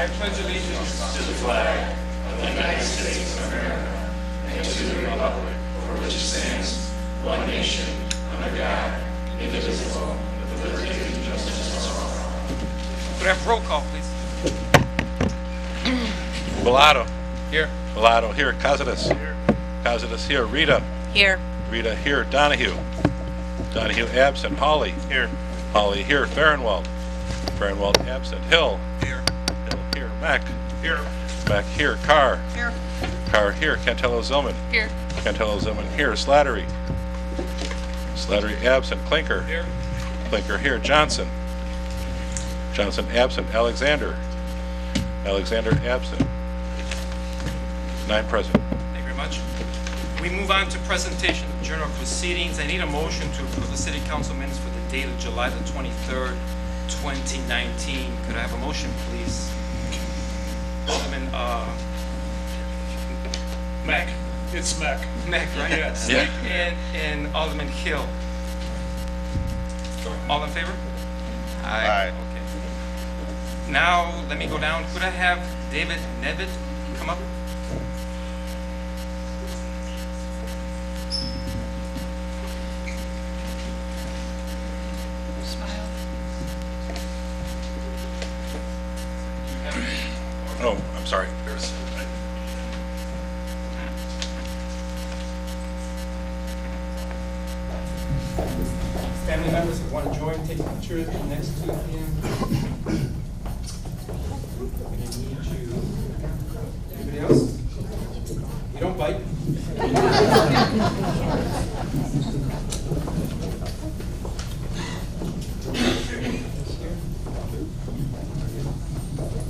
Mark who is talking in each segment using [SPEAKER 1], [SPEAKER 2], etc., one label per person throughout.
[SPEAKER 1] I pledge allegiance
[SPEAKER 2] to the flag of the United States of America and to the republic for which it stands, one nation, under God, indivisible, with liberty and justice for all.
[SPEAKER 1] Could I have roll call, please?
[SPEAKER 3] Bellato.
[SPEAKER 1] Here.
[SPEAKER 3] Bellato here. Casidas.
[SPEAKER 1] Here.
[SPEAKER 3] Casidas here. Rita.
[SPEAKER 4] Here.
[SPEAKER 3] Rita here. Donahue. Donahue absent. Holly.
[SPEAKER 1] Here.
[SPEAKER 3] Holly here. Farnwell. Farnwell absent. Hill.
[SPEAKER 1] Here.
[SPEAKER 3] Hill here. Mack.
[SPEAKER 1] Here.
[SPEAKER 3] Mack here. Carr.
[SPEAKER 4] Here.
[SPEAKER 3] Carr here. Cantelo-Zylman.
[SPEAKER 4] Here.
[SPEAKER 3] Cantelo-Zylman here. Slattery. Slattery absent. Clinker.
[SPEAKER 1] Here.
[SPEAKER 3] Clinker here. Johnson. Johnson absent. Alexander. Alexander absent. 9 present.
[SPEAKER 1] Thank you very much. We move on to presentation of journal proceedings. I need a motion to approve the city council minutes for the date of July the 23rd, 2019. Could I have a motion, please? Alderman
[SPEAKER 5] Mac. It's Mac.
[SPEAKER 1] Mack, right?
[SPEAKER 5] Yes.
[SPEAKER 3] Yeah.
[SPEAKER 1] And Alderman Hill. All in favor?
[SPEAKER 3] Aye.
[SPEAKER 1] Okay. Now, let me go down. Could I have David Nevitt come up?
[SPEAKER 4] Smile.
[SPEAKER 3] Oh, I'm sorry.
[SPEAKER 1] Family members who want to join, take pictures next to him. We need you. Anybody else? We don't bite.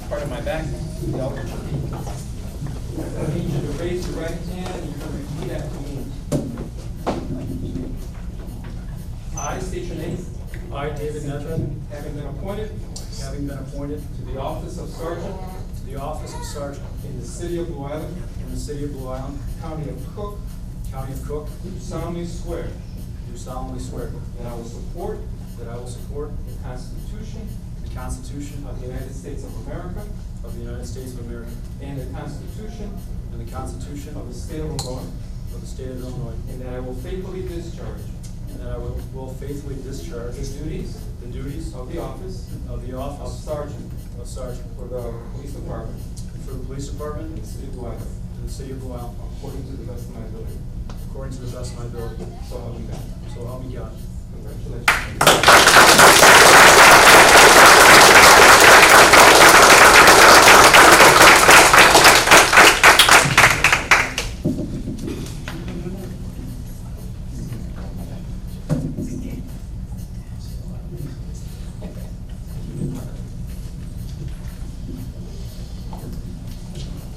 [SPEAKER 1] Part of my back. The elbow. I need you to raise your right hand and you're going to repeat after me. I state your name.
[SPEAKER 5] I, David Nevitt,
[SPEAKER 1] Having been appointed
[SPEAKER 5] having been appointed
[SPEAKER 1] to the office of sergeant
[SPEAKER 5] to the office of sergeant
[SPEAKER 1] in the city of Blue Island,
[SPEAKER 5] in the city of Blue Island,
[SPEAKER 1] county of Cook,
[SPEAKER 5] county of Cook,
[SPEAKER 1] do solemnly swear
[SPEAKER 5] do solemnly swear
[SPEAKER 1] that I will support
[SPEAKER 5] that I will support
[SPEAKER 1] the Constitution
[SPEAKER 5] the Constitution
[SPEAKER 1] of the United States of America
[SPEAKER 5] of the United States of America
[SPEAKER 1] and the Constitution
[SPEAKER 5] and the Constitution
[SPEAKER 1] of the state of Illinois,
[SPEAKER 5] of the state of Illinois,
[SPEAKER 1] and that I will faithfully discharge
[SPEAKER 5] and that I will faithfully discharge
[SPEAKER 1] the duties
[SPEAKER 5] the duties
[SPEAKER 1] of the office
[SPEAKER 5] of the
[SPEAKER 1] of
[SPEAKER 5] office
[SPEAKER 1] sergeant
[SPEAKER 5] of sergeant
[SPEAKER 1] for the police department
[SPEAKER 5] for the police department
[SPEAKER 1] in the city of Blue Island,
[SPEAKER 5] in the city of Blue Island,
[SPEAKER 1] according to the best of my ability.
[SPEAKER 5] according to the best of my ability.
[SPEAKER 1] So help me God.
[SPEAKER 5] So help me God.
[SPEAKER 1] Congratulations.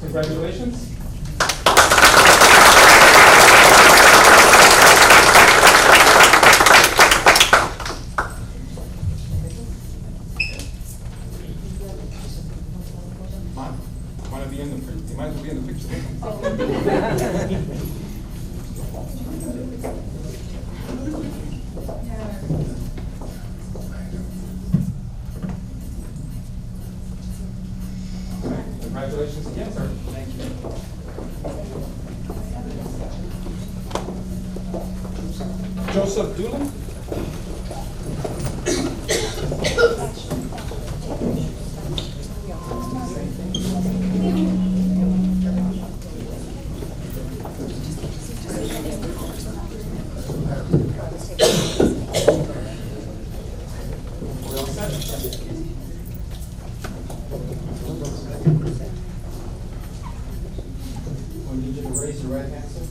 [SPEAKER 1] Congratulations. Want to be in the picture? You might as well be in the picture. Congratulations again, sir. Thank you. Joseph Doolin. We all set? I need you to raise your right hand, sir.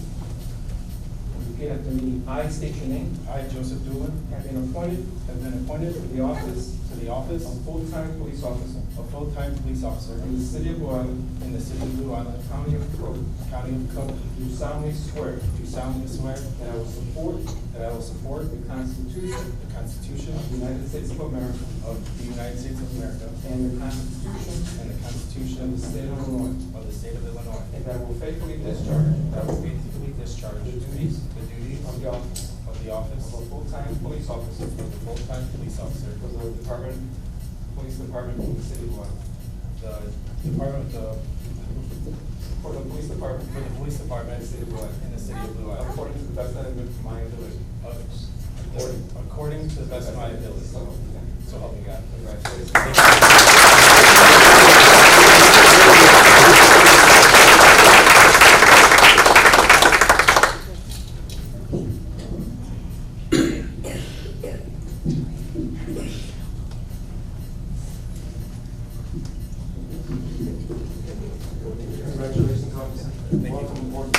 [SPEAKER 1] Repeat after me. I state your name.
[SPEAKER 5] I, Joseph Doolin,
[SPEAKER 1] Have been appointed
[SPEAKER 5] have been appointed
[SPEAKER 1] to the office
[SPEAKER 5] to the office
[SPEAKER 1] of full-time police officer
[SPEAKER 5] of full-time police officer
[SPEAKER 1] in the city of Blue Island,
[SPEAKER 5] in the city of Blue Island,
[SPEAKER 1] county of Cook.
[SPEAKER 5] county of Cook,
[SPEAKER 1] Do solemnly swear
[SPEAKER 5] do solemnly swear
[SPEAKER 1] that I will support
[SPEAKER 5] that I will support
[SPEAKER 1] the Constitution
[SPEAKER 5] the Constitution
[SPEAKER 1] of the United States of America
[SPEAKER 5] of the United States of America
[SPEAKER 1] and the Constitution
[SPEAKER 5] and the Constitution
[SPEAKER 1] of the state of Illinois,
[SPEAKER 5] of the state of Illinois,
[SPEAKER 1] and that I will faithfully discharge
[SPEAKER 5] that I will faithfully discharge
[SPEAKER 1] the duties
[SPEAKER 5] the duties
[SPEAKER 1] of the office
[SPEAKER 5] of the office
[SPEAKER 1] of a full-time police officer
[SPEAKER 5] of a full-time police officer
[SPEAKER 1] for the police department in the city of Blue Island.
[SPEAKER 5] Department, for the police department, in the city of Blue Island. According to the best of my ability. According to the best of my ability. So help me God. Congratulations, officer. Welcome aboard.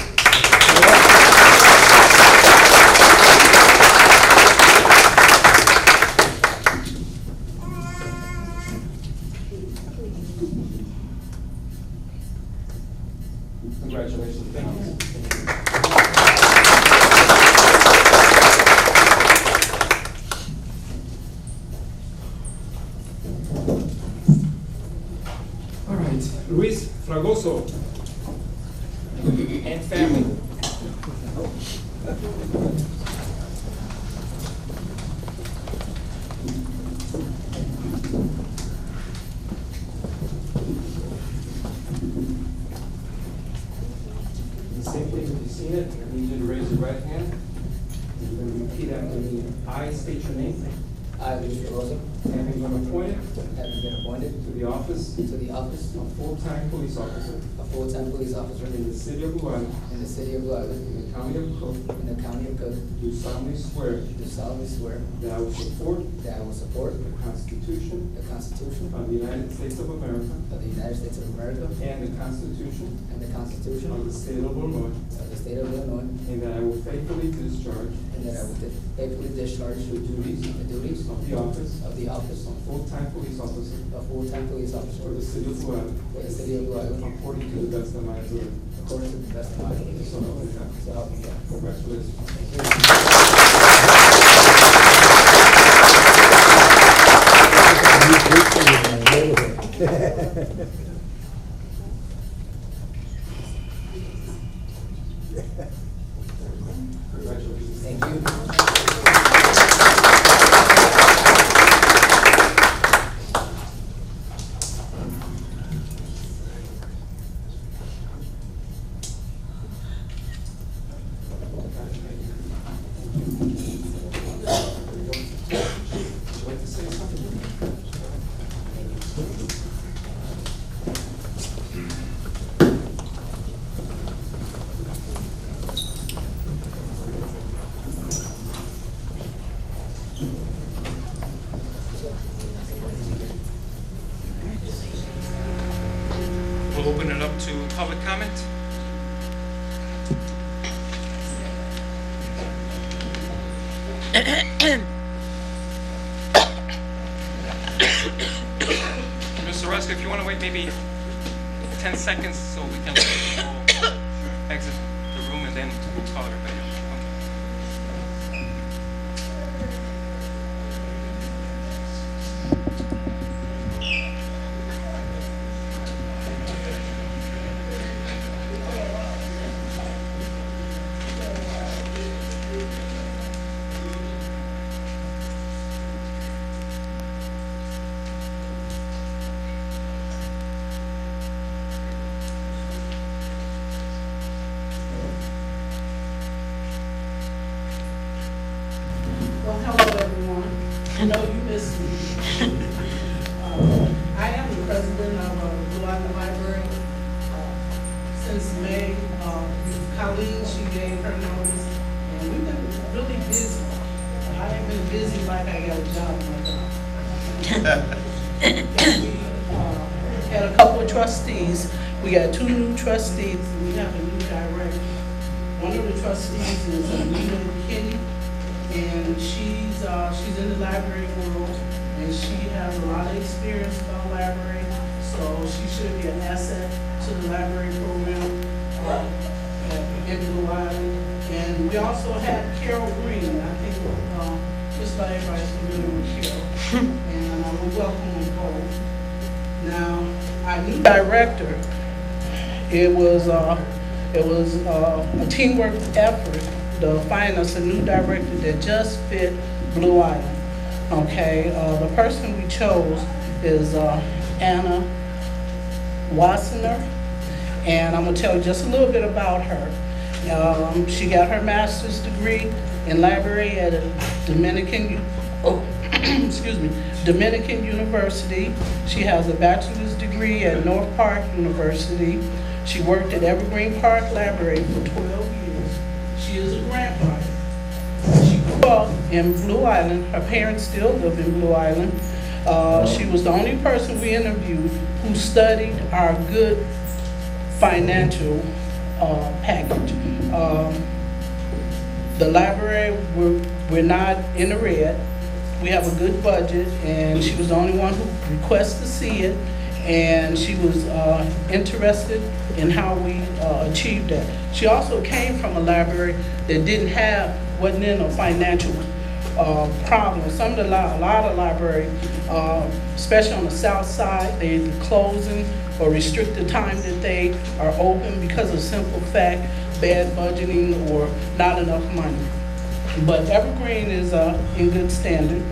[SPEAKER 5] Congratulations, officer. All right, Luis Fragoso and family. The same place that you've seen it, I need you to raise your right hand. You're going to repeat after me. I state your name.
[SPEAKER 4] I, Luis Fragoso,
[SPEAKER 5] Having been appointed
[SPEAKER 4] having been appointed
[SPEAKER 5] to the office
[SPEAKER 4] to the office
[SPEAKER 5] of full-time police officer
[SPEAKER 4] of full-time police officer
[SPEAKER 5] in the city of Blue Island,
[SPEAKER 4] in the city of Blue Island,
[SPEAKER 5] in the county of Cook,
[SPEAKER 4] in the county of Cook,
[SPEAKER 5] do solemnly swear
[SPEAKER 4] do solemnly swear
[SPEAKER 5] that I will support
[SPEAKER 4] that I will support
[SPEAKER 5] the Constitution
[SPEAKER 4] the Constitution
[SPEAKER 5] of the United States of America
[SPEAKER 4] of the United States of America
[SPEAKER 5] and the Constitution
[SPEAKER 4] and the Constitution
[SPEAKER 5] of the state of Vermont,
[SPEAKER 4] of the state of Illinois,
[SPEAKER 5] and that I will faithfully discharge
[SPEAKER 4] and that I will faithfully discharge
[SPEAKER 5] the duties
[SPEAKER 4] the duties
[SPEAKER 5] of the office
[SPEAKER 4] of the office
[SPEAKER 5] of full-time police officer
[SPEAKER 4] of full-time police
[SPEAKER 5] for
[SPEAKER 4] officer
[SPEAKER 5] the city of Blue Island,
[SPEAKER 4] for the city of Blue Island,
[SPEAKER 5] according to the best of my ability.
[SPEAKER 4] according to the best of my ability.
[SPEAKER 5] So help me God.
[SPEAKER 4] So help me God.
[SPEAKER 5] Congratulations.
[SPEAKER 4] Thank you.
[SPEAKER 5] Congratulations.
[SPEAKER 4] Thank you.
[SPEAKER 5] Would you like to say something?
[SPEAKER 1] We'll open it up to public comment. Mr. Rusk, if you want to wait maybe 10 seconds so we can let people exit the room and then we'll call everybody up.
[SPEAKER 6] Well, hello, everyone. I know you missed me. I am the president of the Blue Island Library. Since May, Colleen, she gave her notice, and we've been really busy. I ain't been busy like I got a job like that. We had a couple of trustees. We got 2 new trustees, and we have a new director. One of the trustees is Anita Kinney. And she's in the library world, and she has a lot of experience about library, so she should be an asset to the library program in Blue Island. And we also had Carol Green. I think just about everybody's familiar with Carol, and we welcome them both. Now, our new director, it was a teamwork effort to find us a new director that just fit Blue Island. Okay, the person we chose is Anna Wassenaar, and I'm gonna tell you just a little bit about her. She got her master's degree in library at a Dominican University. She has a bachelor's degree at North Park University. She worked at Evergreen Park Library for 12 years. She is a grandmother. She grew up in Blue Island. Her parents still live in Blue Island. She was the only person we interviewed who studied our good financial package. The library, we're not in the red. We have a good budget, and she was the only one who requested to see it, and she was interested in how we achieved that. She also came from a library that wasn't in a financial problem. A lot of libraries, especially on the south side, they're closing or restrict the time that they are open because of simple fact, bad budgeting or not enough money. But Evergreen is in good standing.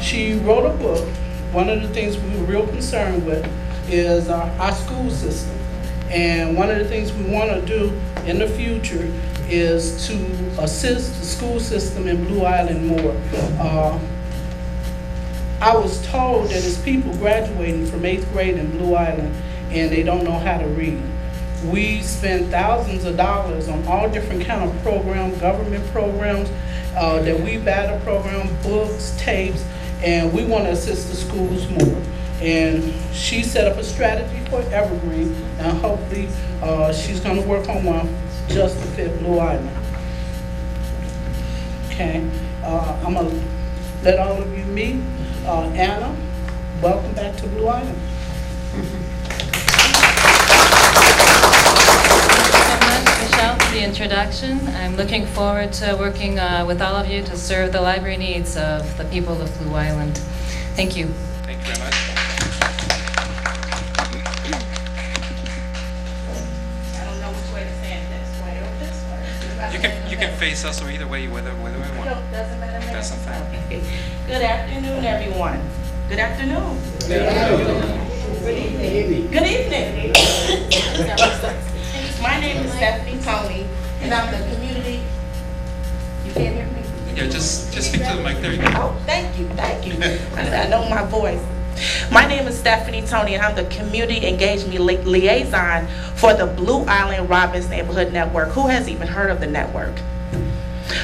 [SPEAKER 6] She wrote a book. One of the things we were real concerned with is our school system. And one of the things we want to do in the future is to assist the school system in Blue Island more. I was told that there's people graduating from 8th grade in Blue Island and they don't know how to read. We spend thousands of dollars on all different kind of programs, government programs, that we battle program, books, tapes, and we want to assist the schools more. And she set up a strategy for Evergreen, and hopefully she's going to work on one just to fit Blue Island. Okay, I'm going to let all of you meet Anna. Welcome back to Blue Island.
[SPEAKER 7] Michelle, for the introduction. I'm looking forward to working with all of you to serve the library needs of the people of Blue Island. Thank you.
[SPEAKER 1] Thank you very much.
[SPEAKER 8] I don't know which way to say it, this way or this way.
[SPEAKER 1] You can face us or either way, whether we want.
[SPEAKER 8] No, doesn't matter.
[SPEAKER 1] That's a fact.
[SPEAKER 8] Okay. Good afternoon, everyone. Good afternoon.
[SPEAKER 4] Good afternoon.
[SPEAKER 8] Good evening. Good evening. My name is Stephanie Tony, and I'm the community. You can't hear me?
[SPEAKER 1] Yeah, just speak to the mic. There you go.
[SPEAKER 8] Oh, thank you. I know my voice. My name is Stephanie Tony, and I'm the community engagement liaison for the Blue Island Robbins Neighborhood Network. Who has even heard of the network?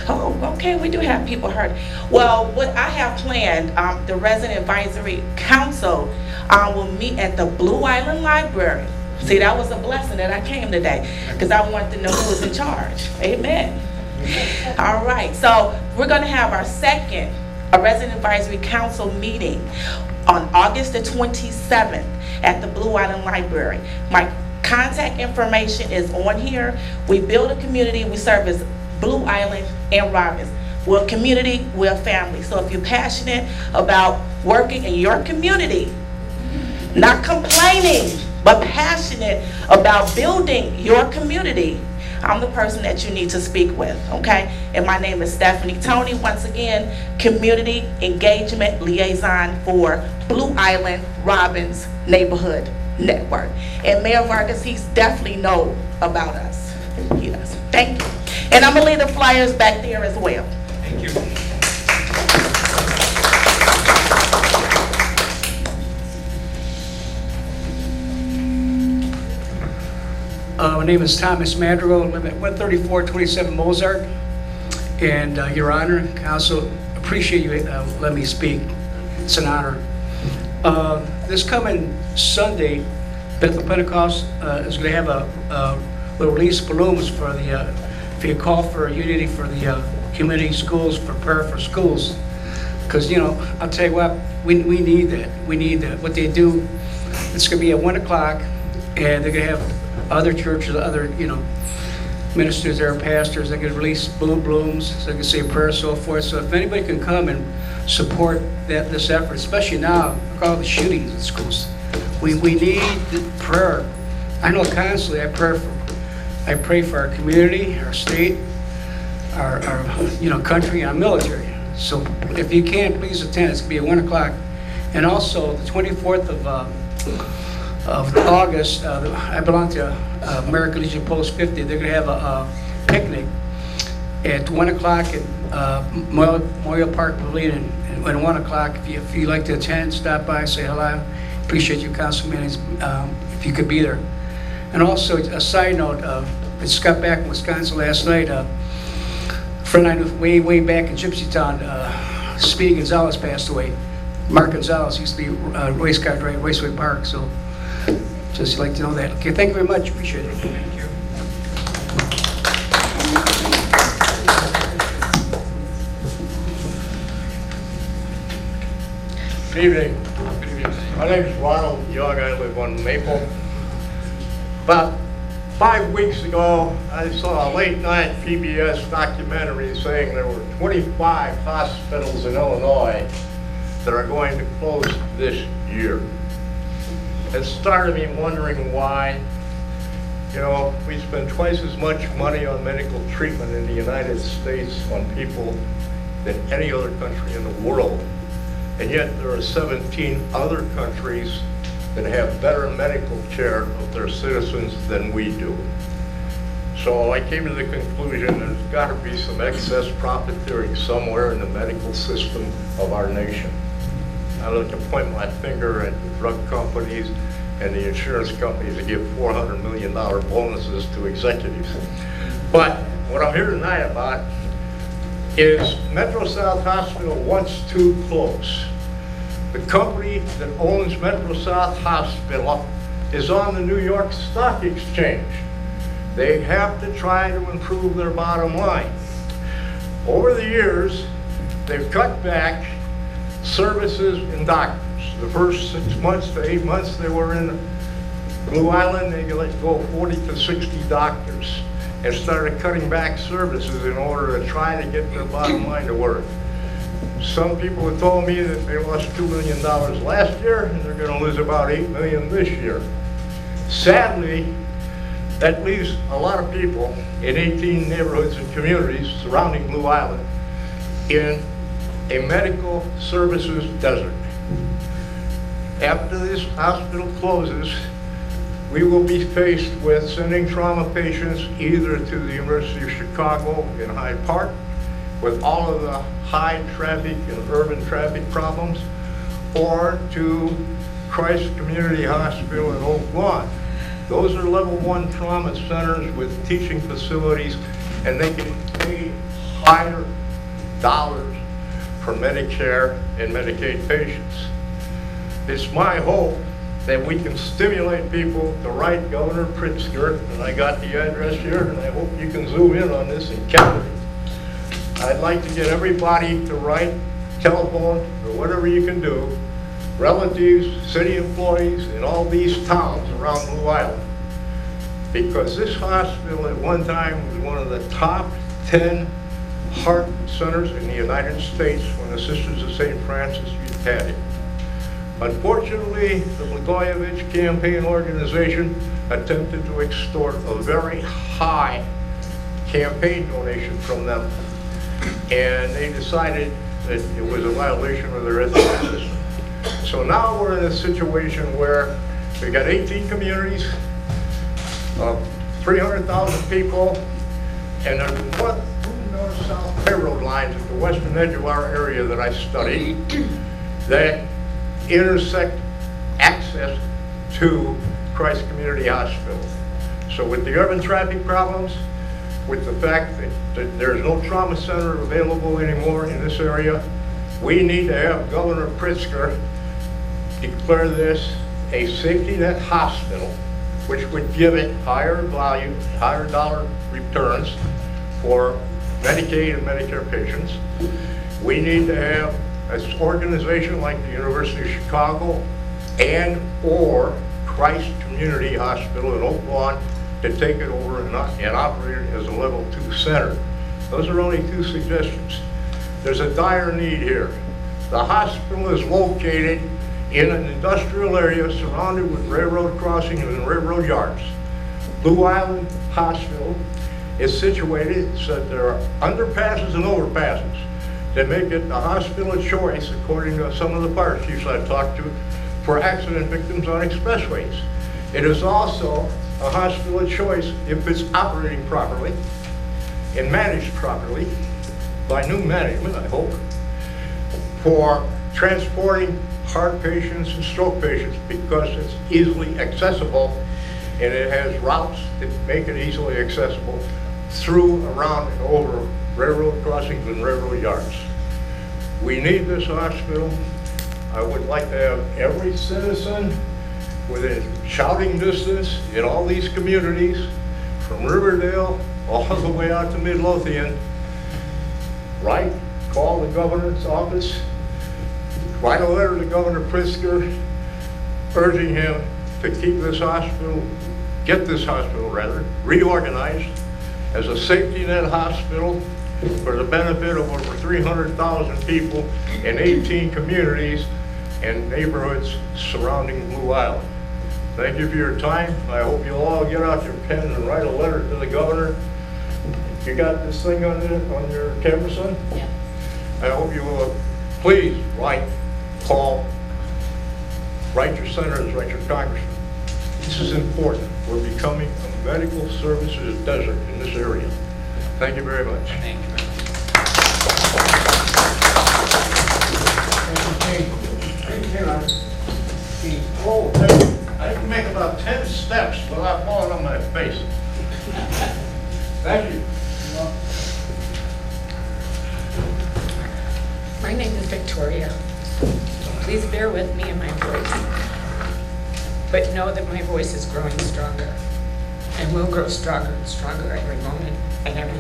[SPEAKER 8] Oh, okay, we do have people heard. Well, what I have planned, the Resident Advisory Council will meet at the Blue Island Library. See, that was a blessing that I came today, because I wanted to know who was in charge. Amen. All right, so we're going to have our second Resident Advisory Council meeting on August the 27th at the Blue Island Library. My contact information is on here. We build a community. We service Blue Island and Robbins. We're a community, we're a family. So if you're passionate about working in your community, not complaining, but passionate about building your community, I'm the person that you need to speak with, okay? And my name is Stephanie Tony, once again, Community Engagement Liaison for Blue Island Robbins Neighborhood Network. And Mayor Vargas, he's definitely know about us. He does. Thank you. And I'm gonna leave the flyers back there as well.
[SPEAKER 1] Thank you.
[SPEAKER 9] My name is Thomas Madrigal. I live at 13427 Mozart. And Your Honor, Council, appreciate you letting me speak. It's an honor. This coming Sunday, Bethel Pentecost is going to have we'll release balloons for you call for unity for the community schools, prepare for schools. Because, you know, I'll tell you what, we need that. We need that. What they do, it's going to be at 1 o'clock, and they're going to have other churches, other, you know, ministers there, pastors, they can release balloons, so they can say a prayer, so forth. So if anybody can come and support this effort, especially now, look at all the shootings in schools. We need prayer. I know constantly I pray for our community, our state, our country, and our military. So if you can, please attend. It's going to be at 1 o'clock. And also, the 24th of August, I belong to American Legion Post 50. They're going to have a picnic at 1 o'clock at Memorial Park Pavilion. And at 1 o'clock, if you'd like to attend, stop by, say hello. Appreciate you, Councilman, if you could be there. And also, a side note, I just got back in Wisconsin last night. A friend I knew way back in Gypsy Town, Speedy Gonzalez, passed away. Mark Gonzalez used to be race car driver at Raceway Park, so just like to know that. Okay, thank you very much. Appreciate it. Thank you.
[SPEAKER 10] Good evening. My name is Ronald Young. I live on Maple. About 5 weeks ago, I saw a late-night PBS documentary saying there were 25 hospitals in Illinois that are going to close this year. It started me wondering why. You know, we spend twice as much money on medical treatment in the United States on people than any other country in the world. And yet there are 17 other countries that have better medical care of their citizens than we do. So I came to the conclusion there's got to be some excess profiteering somewhere in the medical system of our nation. I like to point my finger at the drug companies and the insurance companies that give $400 million bonuses to executives. But what I'm here tonight about is Metro South Hospital wants to close. The company that owns Metro South Hospital is on the New York Stock Exchange. They have to try to improve their bottom line. Over the years, they've cut back services and doctors. The first 6 months to 8 months they were in Blue Island, they let go 40 to 60 doctors and started cutting back services in order to try to get their bottom line to work. Some people have told me that they lost $2 million last year and they're going to lose about $8 million this year. Sadly, that leaves a lot of people in 18 neighborhoods and communities surrounding Blue Island in a medical services desert. After this hospital closes, we will be faced with sending trauma patients either to the University of Chicago in Hyde Park with all of the high traffic and urban traffic problems, or to Christ Community Hospital in Oak Lawn. Those are level 1 trauma centers with teaching facilities, and they can pay higher dollars for Medicare and Medicaid patients. It's my hope that we can stimulate people to write Governor Pritzker, and I got the address here, and I hope you can zoom in on this and count it. I'd like to get everybody to write, telephone, or whatever you can do, relatives, city employees in all these towns around Blue Island. Because this hospital at one time was one of the top 10 heart centers in the United States when the Sisters of St. Francis had it. Unfortunately, the Blagojevich campaign organization attempted to extort a very high campaign donation from them. And they decided that it was a violation of their ethics system. So now we're in a situation where we've got 18 communities, 300,000 people, and there's two north-south railroad lines at the western edge of our area that I studied that intersect access to Christ Community Hospital. So with the urban traffic problems, with the fact that there's no trauma center available anymore in this area, we need to have Governor Pritzker declare this a safety net hospital, which would give it higher value, higher dollar returns for Medicaid and Medicare patients. We need to have an organization like the University of Chicago and or Christ Community Hospital in Oak Lawn to take it over and operate it as a level 2 center. Those are only 2 suggestions. There's a dire need here. The hospital is located in an industrial area surrounded with railroad crossings and railroad yards. Blue Island Hospital is situated so that there are underpasses and overpasses that make it the hospital of choice, according to some of the fire chiefs I've talked to, for accident victims on expressways. It is also a hospital of choice if it's operating properly and managed properly by new management, I hope, for transporting heart patients and stroke patients because it's easily accessible and it has routes that make it easily accessible through, around, and over railroad crossings and railroad yards. We need this hospital. I would like to have every citizen within shouting distance in all these communities, from Riverdale all the way out to Midlothian, write, call the governor's office, write a letter to Governor Pritzker urging him to keep this hospital, get this hospital rather, reorganized as a safety net hospital for the benefit of over 300,000 people in 18 communities and neighborhoods surrounding Blue Island. Thank you for your time. I hope you'll all get out your pen and write a letter to the governor. You got this thing on your camera, son?
[SPEAKER 7] Yeah.
[SPEAKER 10] I hope you will please write, call, write your senators, write your congressmen. This is important. We're becoming a medical services desert in this area. Thank you very much.
[SPEAKER 1] Thank you very much.
[SPEAKER 10] I can make about 10 steps without falling on my face. Thank you.
[SPEAKER 11] My name is Victoria. Please bear with me in my voice, but know that my voice is growing stronger and will grow stronger and stronger every moment and every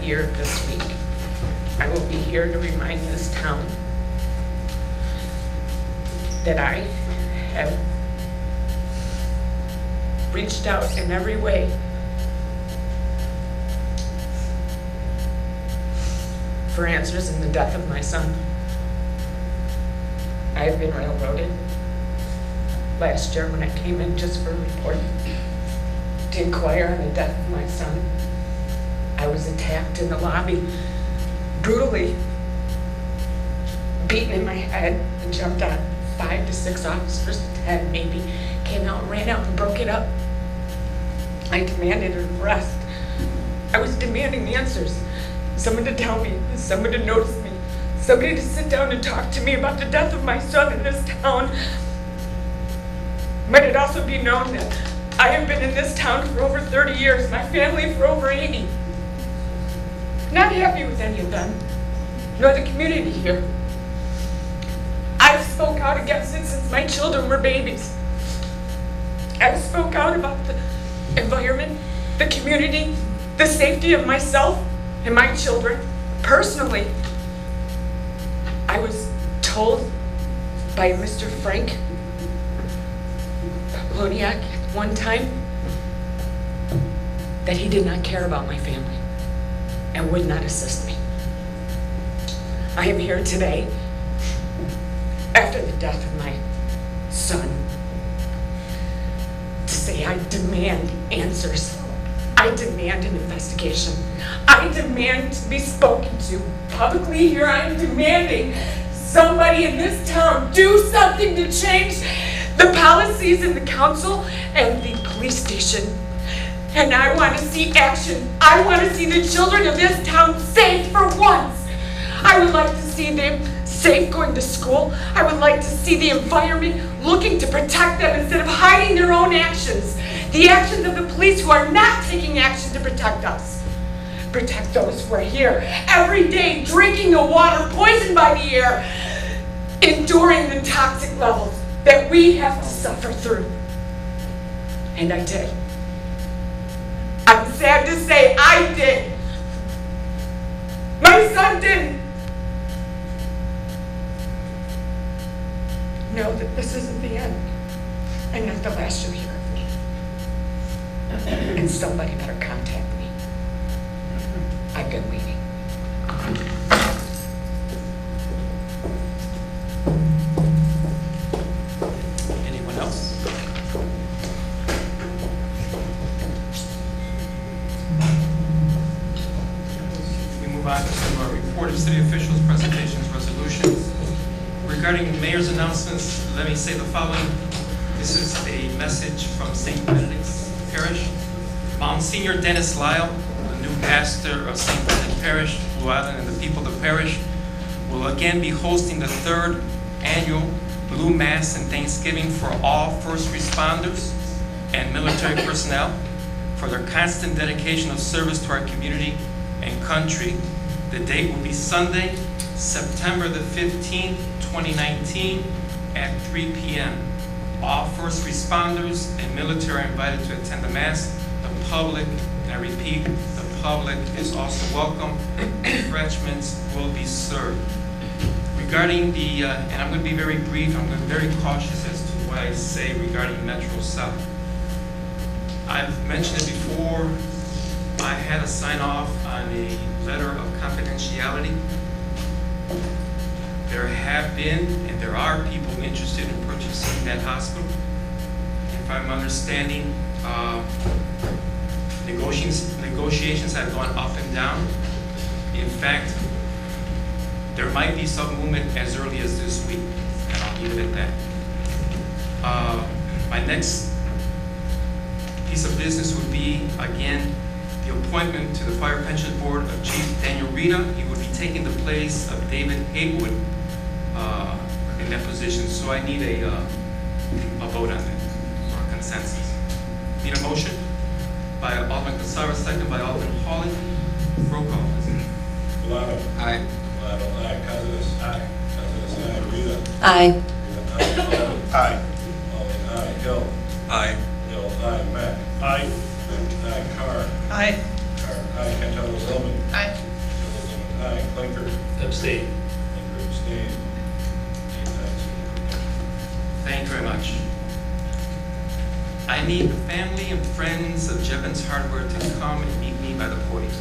[SPEAKER 11] year of this week. I will be here to remind this town that I have reached out in every way for answers in the death of my son. I have been railroaded. Last year when I came in just for a report to inquire on the death of my son, I was attacked in the lobby, brutally beaten in my head and jumped on. 5 to 6 officers, 10 maybe, came out, ran out and broke it up. I demanded an arrest. I was demanding answers. Someone to tell me, someone to notice me, somebody to sit down and talk to me about the death of my son in this town. Might it also be known that I have been in this town for over 30 years, my family for over 80. Not happy with any of them, nor the community here. I've spoke out against it since my children were babies. I've spoke out about the environment, the community, the safety of myself and my children. Personally, I was told by Mr. Frank Lodiak one time that he did not care about my family and would not assist me. I am here today after the death of my son to say I demand answers. I demand an investigation. I demand to be spoken to publicly here. I am demanding somebody in this town do something to change the policies in the council and the police station. And I want to see action. I want to see the children of this town safe for once. I would like to see them safe going to school. I would like to see the environment looking to protect them instead of hiding their own actions. The actions of the police who are not taking action to protect us. Protect those who are here every day drinking the water poisoned by the air, enduring the toxic levels that we have to suffer through. And I did. I'm sad to say I did. My son didn't. Know that this isn't the end and not the last you'll hear of me. And somebody better contact me. I've been waiting.
[SPEAKER 1] Anyone else? We move on to report of city officials, presentations, resolutions. Regarding Regarding mayor's announcements, let me say the following. This is a message from St. Benedict's Parish. Monsignor Dennis Lyle, the new pastor of St. Benedict Parish, Blue Island, and the people of the parish will again be hosting the 3rd annual Blue Mass and Thanksgiving for all first responders and military personnel for their constant dedication of service to our community and country. The date will be Sunday, September the 15th, 2019 at 3 p.m. All first responders and military are invited to attend the Mass. The public, and I repeat, the public is also welcome. Refreshments will be served. Regarding the, and I'm going to be very brief, I'm going to be very cautious as to what I say regarding Metro South. I've mentioned it before, I had to sign off on a letter of confidentiality. There have been, and there are people interested in purchasing that hospital. If I'm understanding, negotiations have gone up and down. In fact, there might be some movement as early as this week, and I'll leave it at that. My next piece of business would be, again, the appointment to the Fire Pension Board of Chief Daniel Rita. He would be taking the place of David Haywood in that position. So I need a vote on that, or a consensus. Need a motion by Alderman Cassara, second by Alderman Hawley. Roll call.
[SPEAKER 3] Bellato.
[SPEAKER 4] Aye.
[SPEAKER 3] Bellato, aye. Costas. Aye. Costas, aye. Rita.
[SPEAKER 7] Aye.
[SPEAKER 3] Rita, aye.
[SPEAKER 10] Aye.
[SPEAKER 3] Hawley, aye. Hill.
[SPEAKER 4] Aye.
[SPEAKER 3] Hill, aye. Mack.
[SPEAKER 10] Aye.
[SPEAKER 3] Mack, aye. Carr.
[SPEAKER 6] Aye.
[SPEAKER 3] Carr, aye. Cantelo-Zylman.
[SPEAKER 6] Aye.
[SPEAKER 3] Cantelo-Zylman, aye. Clinker.
[SPEAKER 10] Abstain.
[SPEAKER 3] Clinker, abstain.
[SPEAKER 1] Thank you very much. I need the family and friends of Jevons Hardware to come and meet me by the podium.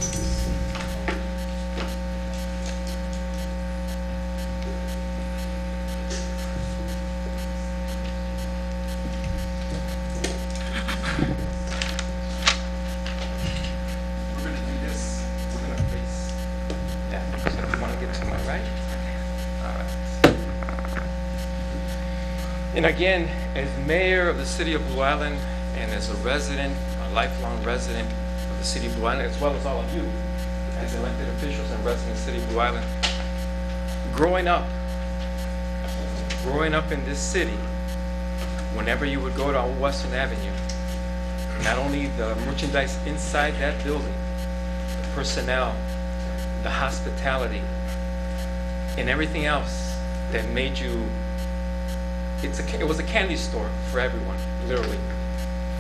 [SPEAKER 1] We're going to do this. We're going to face that. So if you want to get to my right. All right. And again, as mayor of the city of Blue Island and as a resident, a lifelong resident of the city of Blue Island, as well as all of you as elected officials and residents of the city of Blue Island, growing up in this city, whenever you would go to Old Western Avenue, not only the merchandise inside that building, the personnel, the hospitality, and everything else that made you, it was a candy store for everyone, literally.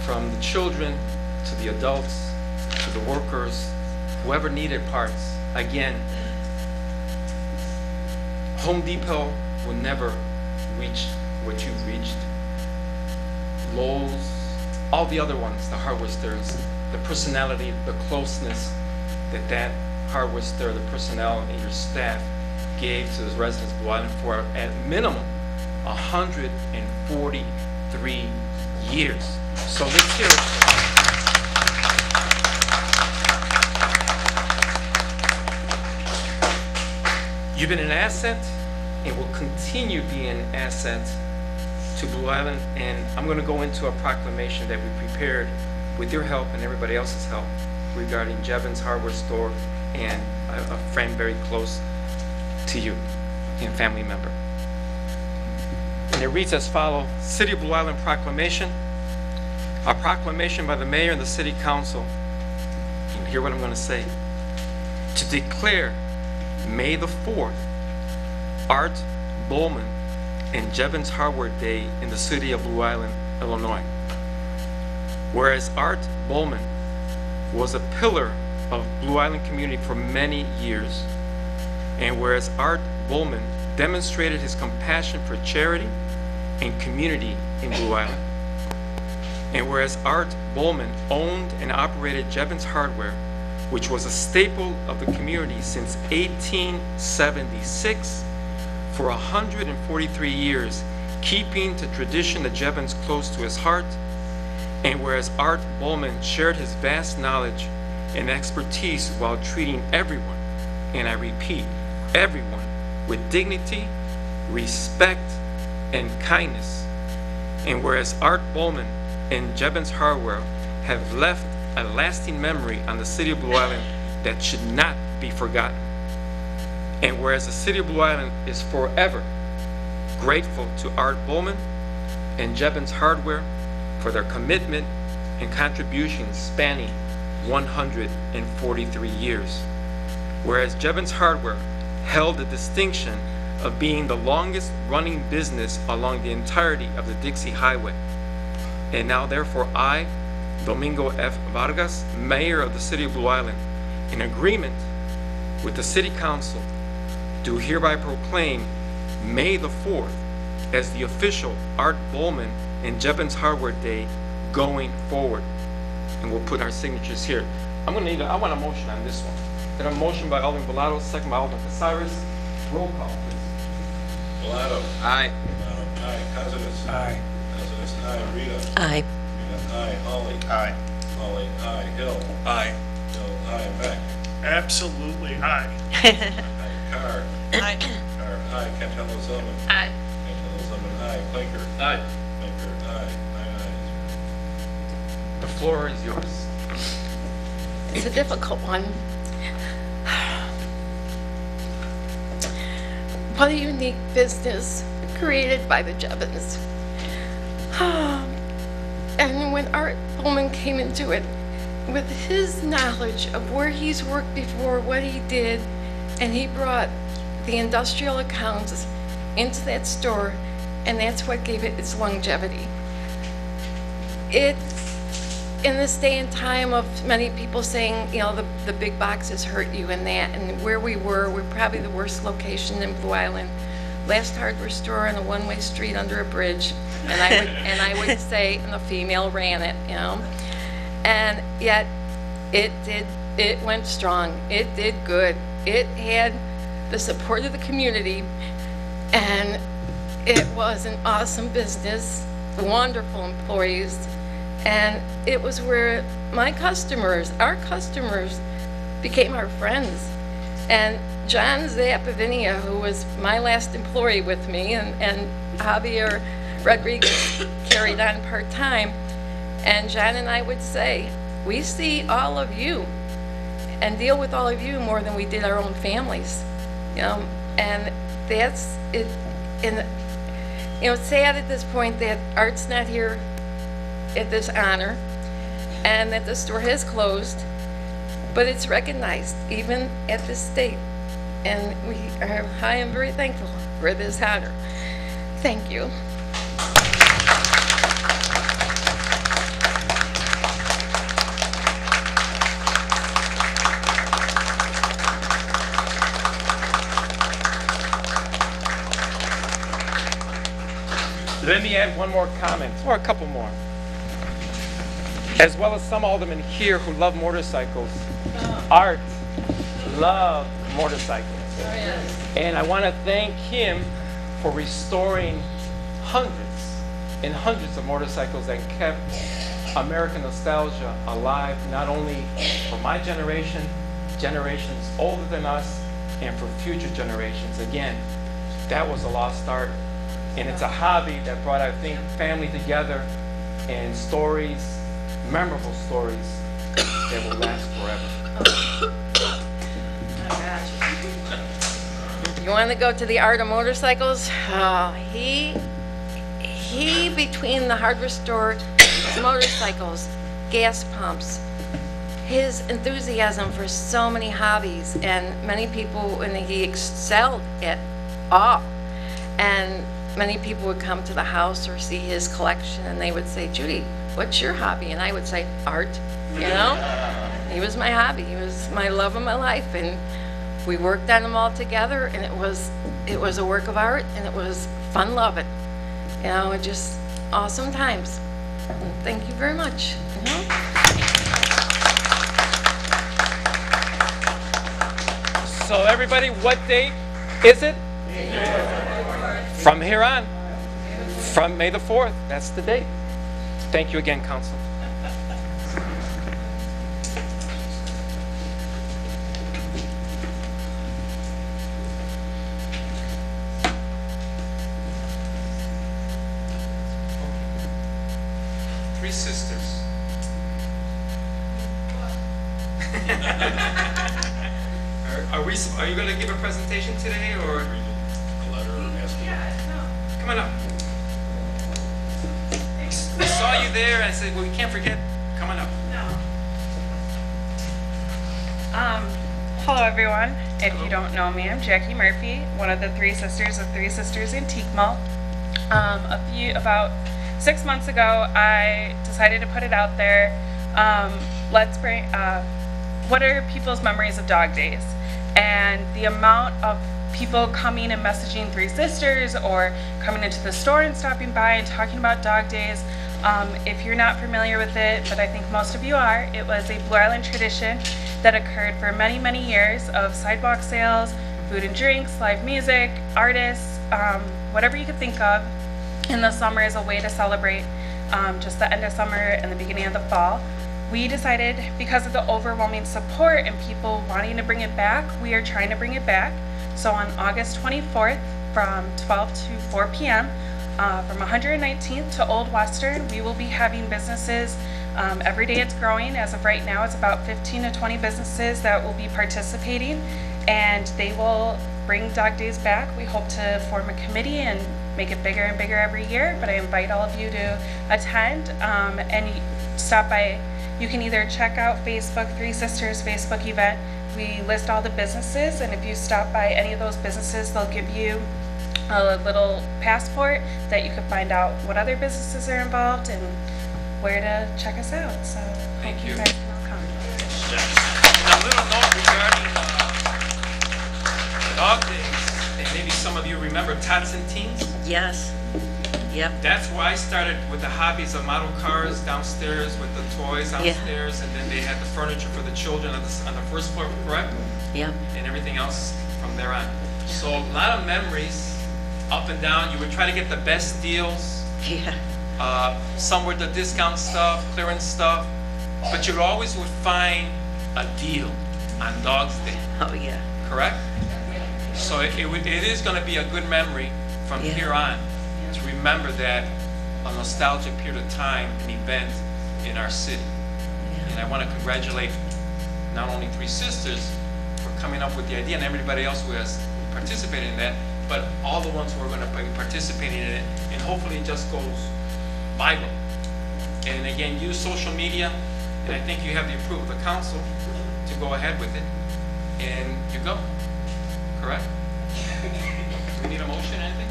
[SPEAKER 1] From the children to the adults to the workers, whoever needed parts. Again, Home Depot will never reach what you've reached. Lowe's, all the other ones, the hardware stores, the personality, the closeness that hardware store, the personnel and your staff gave to the residents of Blue Island for at minimum 143 years. So let's hear it. You've been an asset and will continue being an asset to Blue Island, and I'm going to go into a proclamation that we prepared with your help and everybody else's help regarding Jevons Hardware Store and a friend very close to you and family member. And it reads as follows: City of Blue Island Proclamation. A proclamation by the Mayor and the City Council. You hear what I'm going to say. To declare May the 4th, Art Bowman and Jevons Hardware Day in the City of Blue Island, Illinois. Whereas Art Bowman was a pillar of Blue Island community for many years, and whereas Art Bowman demonstrated his compassion for charity and community in Blue Island, and whereas Art Bowman owned and operated Jevons Hardware, which was a staple of the community since 1876 for 143 years, keeping the tradition of Jevons close to his heart, and whereas Art Bowman shared his vast knowledge and expertise while treating everyone, and I repeat, everyone, with dignity respect, and kindness. And whereas Art Bowman and Jebens Hardware have left a lasting memory on the city of Blue Island that should not be forgotten. And whereas the city of Blue Island is forever grateful to Art Bowman and Jebens Hardware for their commitment and contributions spanning 143 years. Whereas Jebens Hardware held the distinction of being the longest running business along the entirety of the Dixie Highway. And now therefore I, Domingo F. Vargas, Mayor of the City of Blue Island, in agreement with the City Council, do hereby proclaim May the 4th as the official Art Bowman and Jebens Hardware Day going forward. And we'll put our signatures here. I want a motion on this one. Then a motion by Alderman Bellato, second by Alderman Casares. Roll call, please.
[SPEAKER 3] Bellato.
[SPEAKER 1] Aye.
[SPEAKER 3] Bellato, aye. Costas.
[SPEAKER 9] Aye.
[SPEAKER 3] Costas, aye. Rita.
[SPEAKER 7] Aye.
[SPEAKER 3] Rita, aye. Holly.
[SPEAKER 2] Aye.
[SPEAKER 3] Holly, aye. Hill.
[SPEAKER 2] Aye.
[SPEAKER 3] Hill, aye. Beck.
[SPEAKER 2] Absolutely aye.
[SPEAKER 3] Aye. Carr.
[SPEAKER 11] Aye.
[SPEAKER 3] Carr, aye. Cantelo-Zylman.
[SPEAKER 11] Aye.
[SPEAKER 3] Cantelo-Zylman, aye. Clinker.
[SPEAKER 1] Aye.
[SPEAKER 3] Clinker, aye. 9 ayes.
[SPEAKER 1] The floor is yours.
[SPEAKER 11] It's a difficult one. What a unique business created by the Jebens. And when Art Bowman came into it, with his knowledge of where he's worked before, what he did, and he brought the industrial accounts into that store, and that's what gave it its longevity. In this day and time of many people saying, you know, the big boxes hurt you and that, and where we're probably the worst location in Blue Island. Last hardware store on a one-way street under a bridge, and I would say, and the female ran it, you know. And yet, it went strong. It did good. It had the support of the community, and it was an awesome business, wonderful employees. And it was where our customers became our friends. And John Zapavinia, who was my last employee with me, and Javier Rodriguez carried on part-time. And John and I would say, we see all of you and deal with all of you more than we did our own families. You know, and that's it. And, you know, it's sad at this point that Art's not here at this honor, and that the store has closed, but it's recognized even at this state, and I am very thankful for this honor. Thank you.
[SPEAKER 1] Let me add one more comment, or a couple more. As well as some aldermen here who love motorcycles, Art loved motorcycles. And I want to thank him for restoring hundreds and hundreds of motorcycles that kept American nostalgia alive, not only for my generation, generations older than us, and for future generations. Again, that was a lost art. And it's a hobby that brought, I think, family together, and stories, memorable stories that will last forever.
[SPEAKER 11] You want to go to the art of motorcycles? He between the hardware store, motorcycles, gas pumps, his enthusiasm for so many hobbies, and many people, and he excelled at all. And many people would come to the house or see his collection, and they would say, Judy, what's your hobby? And I would say, art, you know? He was my hobby. He was my love of my life. And we worked on them all together, and it was a work of art, and it was fun loving. You know, it just awesome times. And thank you very much. You know?
[SPEAKER 1] So everybody, what date is it? From here on, from May the 4th, that's the date. Thank you again, Council. three sisters. Are you gonna give a presentation today, or?
[SPEAKER 3] Read the letter or ask you?
[SPEAKER 1] Come on up. I saw you there, and I said, well, we can't forget, come on up.
[SPEAKER 12] Hello everyone. If you don't know me, I'm Jackie Murphy, one of the three sisters of Three Sisters Antique Mall. About 6 months ago, I decided to put it out there. What are people's memories of dog days? And the amount of people coming and messaging Three Sisters or coming into the store and stopping by and talking about dog days. If you're not familiar with it, but I think most of you are, it was a Blue Island tradition that occurred for many, many years of sidewalk sales, food and drinks, live music, artists, whatever you could think of in the summer as a way to celebrate just the end of summer and the beginning of the fall. We decided, because of the overwhelming support and people wanting to bring it back, we are trying to bring it back. So on August 24th from 12 to 4 p.m., from 119th to Old Western, we will be having businesses. Every day it's growing. As of right now, it's about 15 to 20 businesses that will be participating, and they will bring Dog Days back. We hope to form a committee and make it bigger and bigger every year, but I invite all of you to attend and stop by. You can either check out Facebook, Three Sisters Facebook event. We list all the businesses, and if you stop by any of those businesses, they'll give you a little passport that you can find out what other businesses are involved and where to check us out. So
[SPEAKER 1] Thank you.
[SPEAKER 12] guys can all come.
[SPEAKER 1] And a little note regarding dog days, and maybe some of you remember Tots and Teens.
[SPEAKER 13] Yes. Yep.
[SPEAKER 1] That's where I started with the hobbies of model cars downstairs, with the toys downstairs, and then they had the furniture for the children on the first floor, correct?
[SPEAKER 13] Yep.
[SPEAKER 1] And everything else from there on. So a lot of memories, up and down. You would try to get the best deals.
[SPEAKER 13] Yeah.
[SPEAKER 1] Some were the discount stuff, clearance stuff, but you always would find a deal on Dog's Day.
[SPEAKER 13] Oh yeah.
[SPEAKER 1] Correct? So it is going to be a good memory from here on to remember that a nostalgic period of time, an event in our city. And I want to congratulate not only Three Sisters for coming up with the idea and everybody else who has participated in that, but all the ones who are going to be participating in it, and hopefully it just goes viral. And again, use social media, and I think you have the approval of the council to go ahead with it, and you go. Correct? Do we need a motion or anything?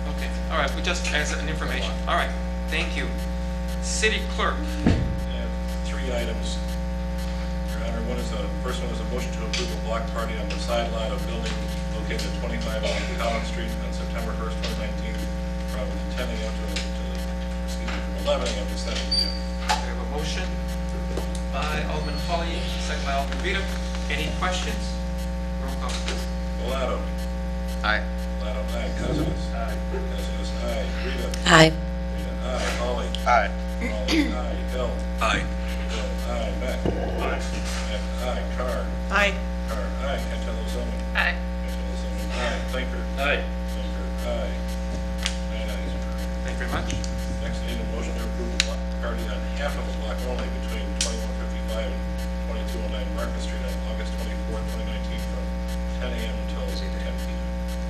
[SPEAKER 1] Okay, all right, we just as an information. All right, thank you. City clerk.
[SPEAKER 3] I have 3 items, Your Honor. First one is a motion to approve a block party on the side lot of building located at 25 on Collins Street on September 1st, 2019, from 10 a.m. from 11 a.m. to 7 p.m.
[SPEAKER 1] We have a motion by Alderman Holly, second by Alderman Vita. Any questions? Roll call, please.
[SPEAKER 3] Bellato.
[SPEAKER 2] Aye.
[SPEAKER 3] Bellato, aye. Costas. Aye. Costas, aye. Rita.
[SPEAKER 13] Aye.
[SPEAKER 3] Rita, aye. Holly.
[SPEAKER 2] Aye.
[SPEAKER 3] Holly, aye. Bill.
[SPEAKER 2] Aye.
[SPEAKER 3] Bill, aye. Matt. Aye. Matt, aye. Carr.
[SPEAKER 8] Aye.
[SPEAKER 3] Carr, aye. Cantelo-Zylman.
[SPEAKER 12] Aye.
[SPEAKER 3] Cantelo-Zylman, aye. Clinker. Aye. Clinker, aye. 9 ayes.
[SPEAKER 1] Thank you very much.
[SPEAKER 3] Next, I need a motion to approve a block party on half of a block only between 2155 and 2209 Market Street on August 24th, 2019, from 10 a.m. until 10 p.m.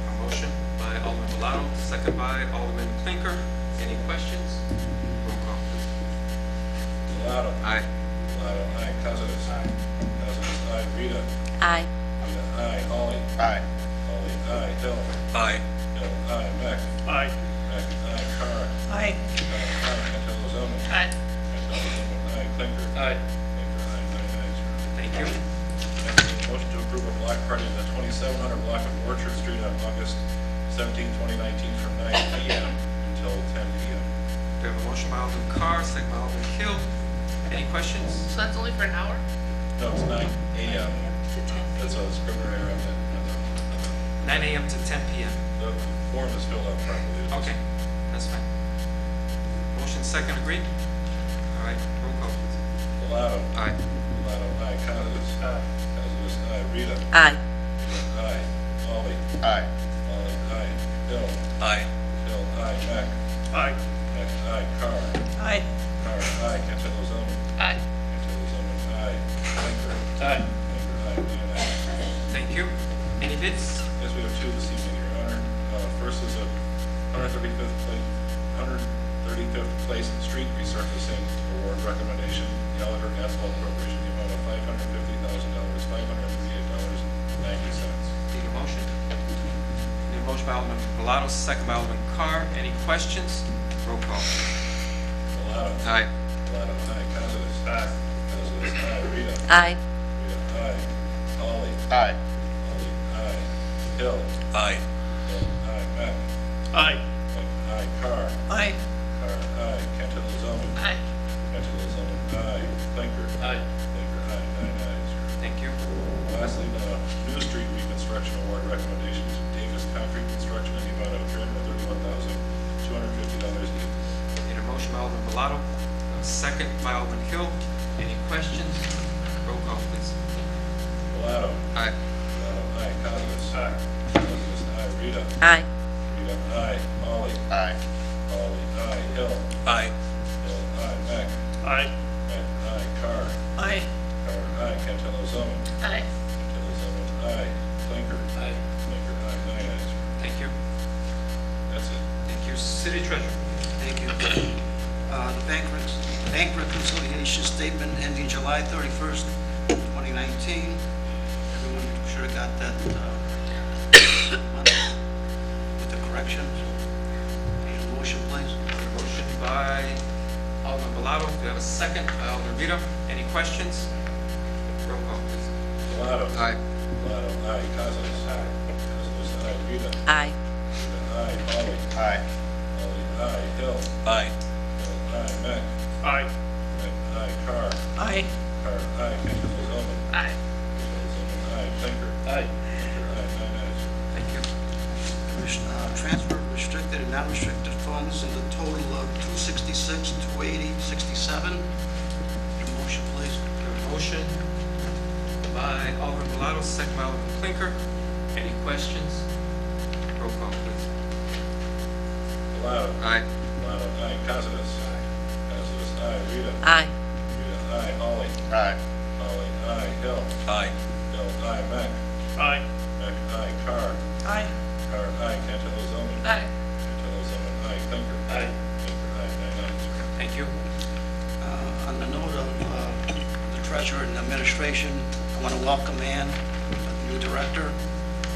[SPEAKER 1] A motion by Alderman Bellato, second by Alderman Clinker. Any questions? Roll call, please.
[SPEAKER 3] Bellato.
[SPEAKER 2] Aye.
[SPEAKER 3] Bellato, aye. Costas. Aye. Costas, aye. Rita.
[SPEAKER 13] Aye.
[SPEAKER 3] Rita, aye. Holly.
[SPEAKER 2] Aye.
[SPEAKER 3] Holly, aye. Hill.
[SPEAKER 2] Aye.
[SPEAKER 3] Hill, aye. Mac.
[SPEAKER 2] Aye.
[SPEAKER 3] Mac, aye. Carr.
[SPEAKER 8] Aye.
[SPEAKER 3] Carr, aye. Cantelo-Zylman.
[SPEAKER 12] Aye.
[SPEAKER 3] Cantelo-Zylman, aye. Clinker.
[SPEAKER 2] Aye.
[SPEAKER 3] Clinker, aye. 9 ayes.
[SPEAKER 1] Thank you.
[SPEAKER 3] Next, I need a motion to approve a block party in the 2700 block of Orchard Street on August 17, 2019, from 9 p.m. until 10 p.m.
[SPEAKER 1] We have a motion by Alderman Carr, second by Alderman Hill. Any questions?
[SPEAKER 12] So that's only for an hour?
[SPEAKER 3] No, it's 9 a.m. That's a scrivener error on the
[SPEAKER 1] 9 a.m. to 10 p.m.
[SPEAKER 3] the form is filled out properly.
[SPEAKER 1] Okay, that's fine. Motion second, agreed? All right, roll call, please.
[SPEAKER 3] Bellato.
[SPEAKER 1] Aye.
[SPEAKER 3] Bellato, aye. Costas. Aye. Costas, aye. Rita.
[SPEAKER 13] Aye.
[SPEAKER 3] Rita, aye. Holly.
[SPEAKER 2] Aye.
[SPEAKER 3] Holly, aye. Hill.
[SPEAKER 2] Aye.
[SPEAKER 3] Hill, aye. Mac.
[SPEAKER 2] Aye.
[SPEAKER 3] Mac, Mack, aye. Carr.
[SPEAKER 8] Aye.
[SPEAKER 3] Carr, aye. Cantelo-Zylman.
[SPEAKER 13] Aye.
[SPEAKER 3] Cantelo-Zylman, aye. Blinker.
[SPEAKER 10] Aye.
[SPEAKER 3] Blinker, aye. Dan, aye.
[SPEAKER 1] Thank you. Any bids?
[SPEAKER 3] Yes, we have two this evening, Your Honor. First is a 135th place street resurfacing award recommendation, Gallagher Asphalt Corporation, the amount of $550,000, $538.90.
[SPEAKER 1] Need a motion? Need a motion by Alderman Bellato, second by Alderman Carr. Any questions? Roll call.
[SPEAKER 3] Bellato.
[SPEAKER 1] Aye.
[SPEAKER 3] Bellato, aye. Cazares. Aye. Cazares, aye. Rita.
[SPEAKER 13] Aye.
[SPEAKER 3] Rita, aye. Ollie.
[SPEAKER 10] Aye.
[SPEAKER 3] Ollie, aye. Hill.
[SPEAKER 10] Aye.
[SPEAKER 3] Hill, aye. Mack.
[SPEAKER 10] Aye.
[SPEAKER 3] Mack, aye. Carr.
[SPEAKER 8] Aye.
[SPEAKER 3] Carr, aye. Cantelo-Zylman.
[SPEAKER 13] Aye.
[SPEAKER 3] Cantelo-Zylman, aye. Blinker.
[SPEAKER 10] Aye.
[SPEAKER 3] Blinker, aye. 9 ayes.
[SPEAKER 1] Thank you.
[SPEAKER 3] Lastly, the New Street Reconstruction Award recommendation to Davis Concrete Construction in the amount of $331,250 each.
[SPEAKER 1] Need a motion by Alderman Bellato, a second by Alderman Hill. Any questions? Roll call, please.
[SPEAKER 3] Bellato.
[SPEAKER 1] Aye.
[SPEAKER 3] Bellato, aye. Cazares. Aye. Cazares, aye. Rita.
[SPEAKER 13] Aye.
[SPEAKER 3] Rita, aye. Ollie.
[SPEAKER 10] Aye.
[SPEAKER 3] Ollie, aye. Hill.
[SPEAKER 10] Aye.
[SPEAKER 3] Hill, aye. Mack.
[SPEAKER 10] Aye.
[SPEAKER 3] Mack, aye. Carr.
[SPEAKER 8] Aye.
[SPEAKER 3] Carr, aye. Cantelo-Zylman.
[SPEAKER 13] Aye.
[SPEAKER 3] Cantelo-Zylman, aye. Blinker.
[SPEAKER 10] Aye.
[SPEAKER 3] Blinker, aye. 9 ayes.
[SPEAKER 1] Thank you.
[SPEAKER 3] That's it.
[SPEAKER 1] Thank you. City Treasurer.
[SPEAKER 14] Thank you. The bank reconciliation statement ending July 31st, 2019. Everyone should have got that month with the corrections. Need a motion, please?
[SPEAKER 1] Motion by Alderman Bellato. Do you have a second? By Alderman Rita. Any questions? Roll call, please.
[SPEAKER 3] Bellato.
[SPEAKER 1] Aye.
[SPEAKER 3] Bellato, aye. Cazares. Aye. Cazares, aye. Rita.
[SPEAKER 13] Aye.
[SPEAKER 3] Rita, aye. Ollie.
[SPEAKER 10] Aye.
[SPEAKER 3] Ollie, aye. Hill.
[SPEAKER 10] Aye.
[SPEAKER 3] Hill, aye. Mack.
[SPEAKER 10] Aye.
[SPEAKER 3] Mack, aye. Carr.
[SPEAKER 8] Aye.
[SPEAKER 3] Carr, aye. Cantelo-Zylman.
[SPEAKER 13] Aye.
[SPEAKER 3] Cantelo-Zylman, aye. Blinker.
[SPEAKER 10] Aye.
[SPEAKER 3] Blinker, aye. 9 ayes.
[SPEAKER 1] Thank you.
[SPEAKER 14] Transfer restricted and non-restricted funds in the total of 266, 280, 67. Need a motion, please?
[SPEAKER 1] We have a motion by Alderman Bellato, second by Alderman Clinker. Any questions? Roll call, please.
[SPEAKER 3] Bellato.
[SPEAKER 1] Aye.
[SPEAKER 3] Bellato, aye. Cazares. Aye. Cazares, aye. Rita.
[SPEAKER 13] Aye.
[SPEAKER 3] Rita, aye. Ollie.
[SPEAKER 10] Aye.
[SPEAKER 3] Ollie, aye. Hill.
[SPEAKER 10] Aye.
[SPEAKER 3] Hill, aye. Mack.
[SPEAKER 10] Aye.
[SPEAKER 3] Mack, aye. Carr.
[SPEAKER 8] Aye.
[SPEAKER 3] Carr, aye. Cantelo-Zylman.
[SPEAKER 13] Aye.
[SPEAKER 3] Cantelo-Zylman, aye. Blinker.
[SPEAKER 10] Aye.
[SPEAKER 3] Blinker, aye. 9 ayes.
[SPEAKER 1] Thank you.
[SPEAKER 14] On the note of the treasurer and administration, I want to welcome Ann, the new director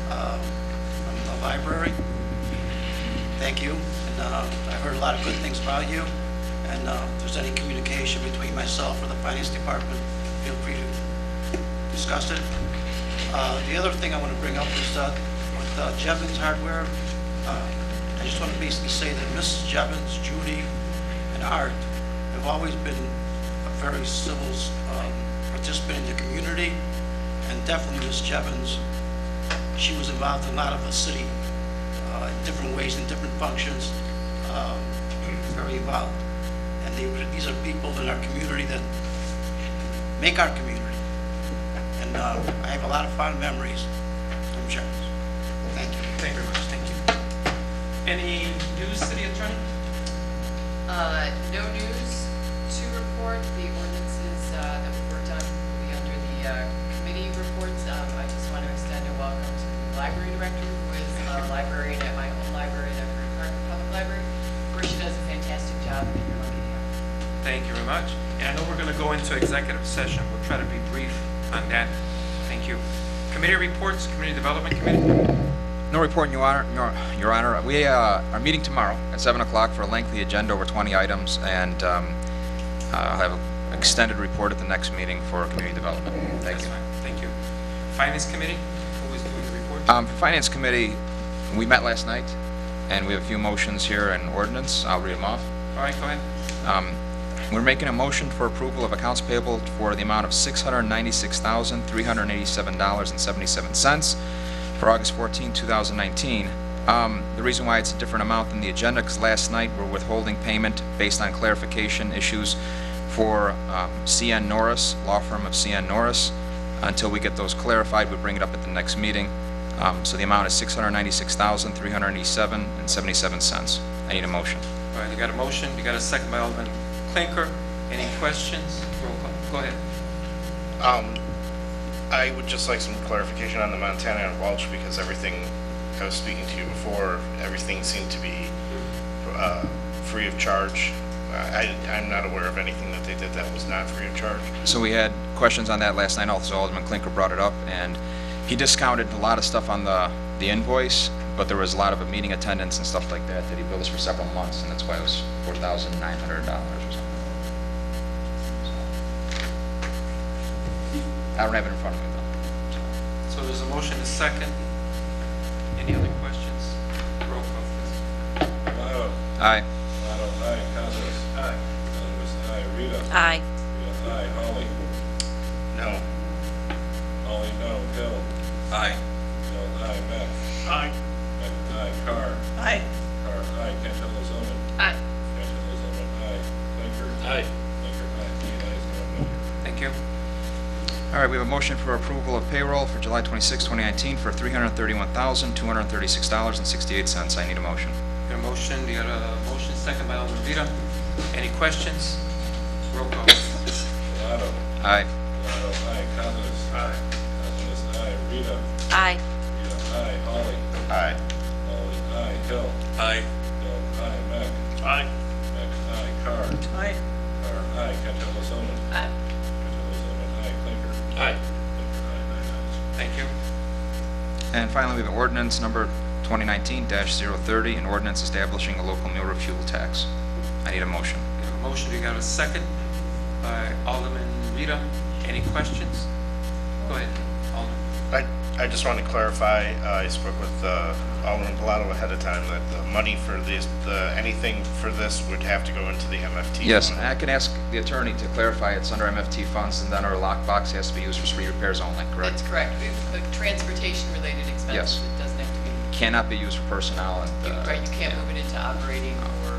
[SPEAKER 14] from the library. Thank you. And I heard a lot of good things about you. And if there's any communication between myself or the finance department, feel free to discuss it. The other thing I want to bring up is with Jevons Hardware. I just want to basically say that Mrs. Jevons, Judy, and Art have always been a very civil participant in the community, and definitely Ms. Jevons, she was involved in a lot of the city in different ways, in different functions, very involved. And these are people in our community that make our community. And I have a lot of fond memories from Jevons. Thank you.
[SPEAKER 1] Thank you very much. Thank you. Any news, City Attorney?
[SPEAKER 15] No news to report. The ordinances that we worked on will be under the committee reports. I just want to extend a welcome to the library director, who is a librarian at my own library, the Vermont Street Public Library, where she does a fantastic job, and you're lucky to have her.
[SPEAKER 1] Thank you very much. And I know we're going to go into executive session. We'll try to be brief on that. Thank you. Committee reports, Community Development Committee.
[SPEAKER 16] No report, Your Honor. We are meeting tomorrow at 7 o'clock for a lengthy agenda over 20 items, and I'll have an extended report at the next meeting for community development. Thank you.
[SPEAKER 1] Fine. Thank you. Finance Committee, who is doing the report?
[SPEAKER 16] For Finance Committee, we met last night, and we have a few motions here and ordinance. I'll read them off.
[SPEAKER 1] All right, go ahead.
[SPEAKER 16] We're making a motion for approval of accounts payable for the amount of $696,387.77 for August 14, 2019. The reason why it's a different amount than the agenda, because last night we're withholding payment based on clarification issues for C.N. Norris, law firm of C.N. Norris. Until we get those clarified, we bring it up at the next meeting. So the amount is $696,387.77. I need a motion.
[SPEAKER 1] All right, you got a motion, you got a second by Alderman Clinker. Any questions? Roll call. Go ahead.
[SPEAKER 2] I would just like some clarification on the Montana and Welch, because everything, I was speaking to you before, everything seemed to be free of charge. I'm not aware of anything that they did that was not free of charge.
[SPEAKER 16] So we had questions on that last night. Also, Alderman Clinker brought it up, and he discounted a lot of stuff on the invoice, but there was a lot of meeting attendance and stuff like that he billed us for several months, and that's why it was $4,900 or something. I don't have it in front of me, though.
[SPEAKER 1] So there's a motion, a second. Any other questions? Roll call, please.
[SPEAKER 3] Bellato.
[SPEAKER 16] Aye.
[SPEAKER 3] Bellato, aye. Casas.
[SPEAKER 1] Aye.
[SPEAKER 3] Alves, aye. Rita.
[SPEAKER 13] Aye.
[SPEAKER 3] Rita, aye. Holly.
[SPEAKER 2] No.
[SPEAKER 3] Holly, no. Hill.
[SPEAKER 2] Aye.
[SPEAKER 3] Hill, aye. Beck.
[SPEAKER 2] Aye.
[SPEAKER 3] Beck, aye. Carr.
[SPEAKER 8] Aye.
[SPEAKER 3] Carr, aye. Cantelo-Zylman.
[SPEAKER 13] Aye.
[SPEAKER 3] Cantelo-Zylman, aye. Clinker.
[SPEAKER 2] Aye.
[SPEAKER 3] Clinker, aye. 8 ayes, no nays.
[SPEAKER 1] Thank you.
[SPEAKER 16] All right, we have a motion for approval of payroll for July 26, 2019 for $331,236.68. I need a motion.
[SPEAKER 1] Got a motion, you got a motion, second by Alderman Vita. Any questions? Roll call.
[SPEAKER 3] Bellato.
[SPEAKER 16] Aye.
[SPEAKER 3] Bellato, aye. Casas. Aye. Casas, aye. Rita.
[SPEAKER 13] Aye.
[SPEAKER 3] Rita, aye. Holly.
[SPEAKER 2] Aye.
[SPEAKER 3] Holly, aye. Hill.
[SPEAKER 2] Aye.
[SPEAKER 3] Hill, aye. Beck.
[SPEAKER 2] Aye.
[SPEAKER 3] Beck, aye. Carr.
[SPEAKER 8] Aye.
[SPEAKER 3] Carr, aye. Cantelo-Zylman.
[SPEAKER 13] Aye.
[SPEAKER 3] Cantelo-Zylman, aye. Clinker.
[SPEAKER 2] Aye.
[SPEAKER 3] Clinker, aye. 9 ayes.
[SPEAKER 1] Thank you.
[SPEAKER 16] And finally, we have ordinance number 2019-030, an ordinance establishing a local meal fuel tax. I need a motion.
[SPEAKER 1] You have a motion, you got a second by Alderman Vita. Any questions? Go ahead, Alderman.
[SPEAKER 2] I just want to clarify, I spoke with Alderman Bellato ahead of time that the money for this, anything for this would have to go into the MFT.
[SPEAKER 16] Yes,
[SPEAKER 2] fund.
[SPEAKER 16] I can ask the attorney to clarify it's under MFT funds, and then our lockbox has to be used for street repairs only, correct?
[SPEAKER 15] That's correct. Transportation-related expenses,
[SPEAKER 16] Yes.
[SPEAKER 15] it doesn't have to be,
[SPEAKER 16] Cannot be used for personnel and...
[SPEAKER 15] right, you can't move it into operating or...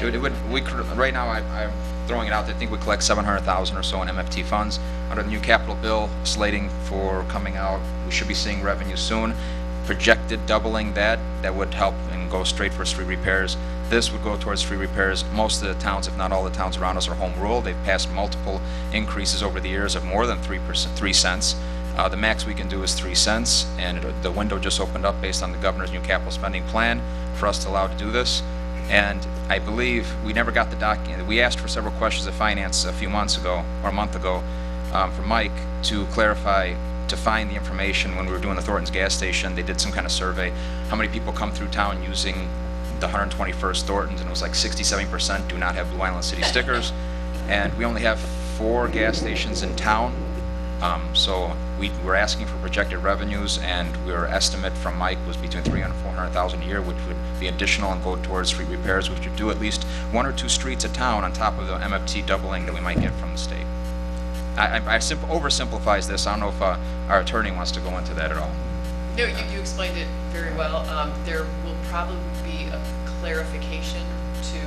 [SPEAKER 16] It would, we could, right now, I'm throwing it out, I think we collect $700,000 or so in MFT funds. Under the new capital bill slating for coming out, we should be seeing revenue soon. Projected doubling that would help and go straight for street repairs. This would go towards street repairs. Most of the towns, if not all the towns around us, are home rule. They've passed multiple increases over the years of more than 3 cents. The max we can do is 3 cents, and the window just opened up based on the governor's new capital spending plan for us to allow to do this. And I believe we never got the document. We asked for several questions of finance a few months ago, or a month ago, for Mike to clarify, to find the information when we were doing the Thornton's gas station. They did some kind of survey. How many people come through town using the 121st Thornton's, and it was like 67% do not have Blue Island City stickers. And we only have 4 gas stations in town. So we're asking for projected revenues, and our estimate from Mike was between $300,000 and $400,000 a year, which would be additional and go towards street repairs, which would do at least 1 or 2 streets a town on top of the MFT doubling that we might get from the state. I oversimplifies this. I don't know if our attorney wants to go into that at all.
[SPEAKER 15] No, you explained it very well. There will probably be a clarification to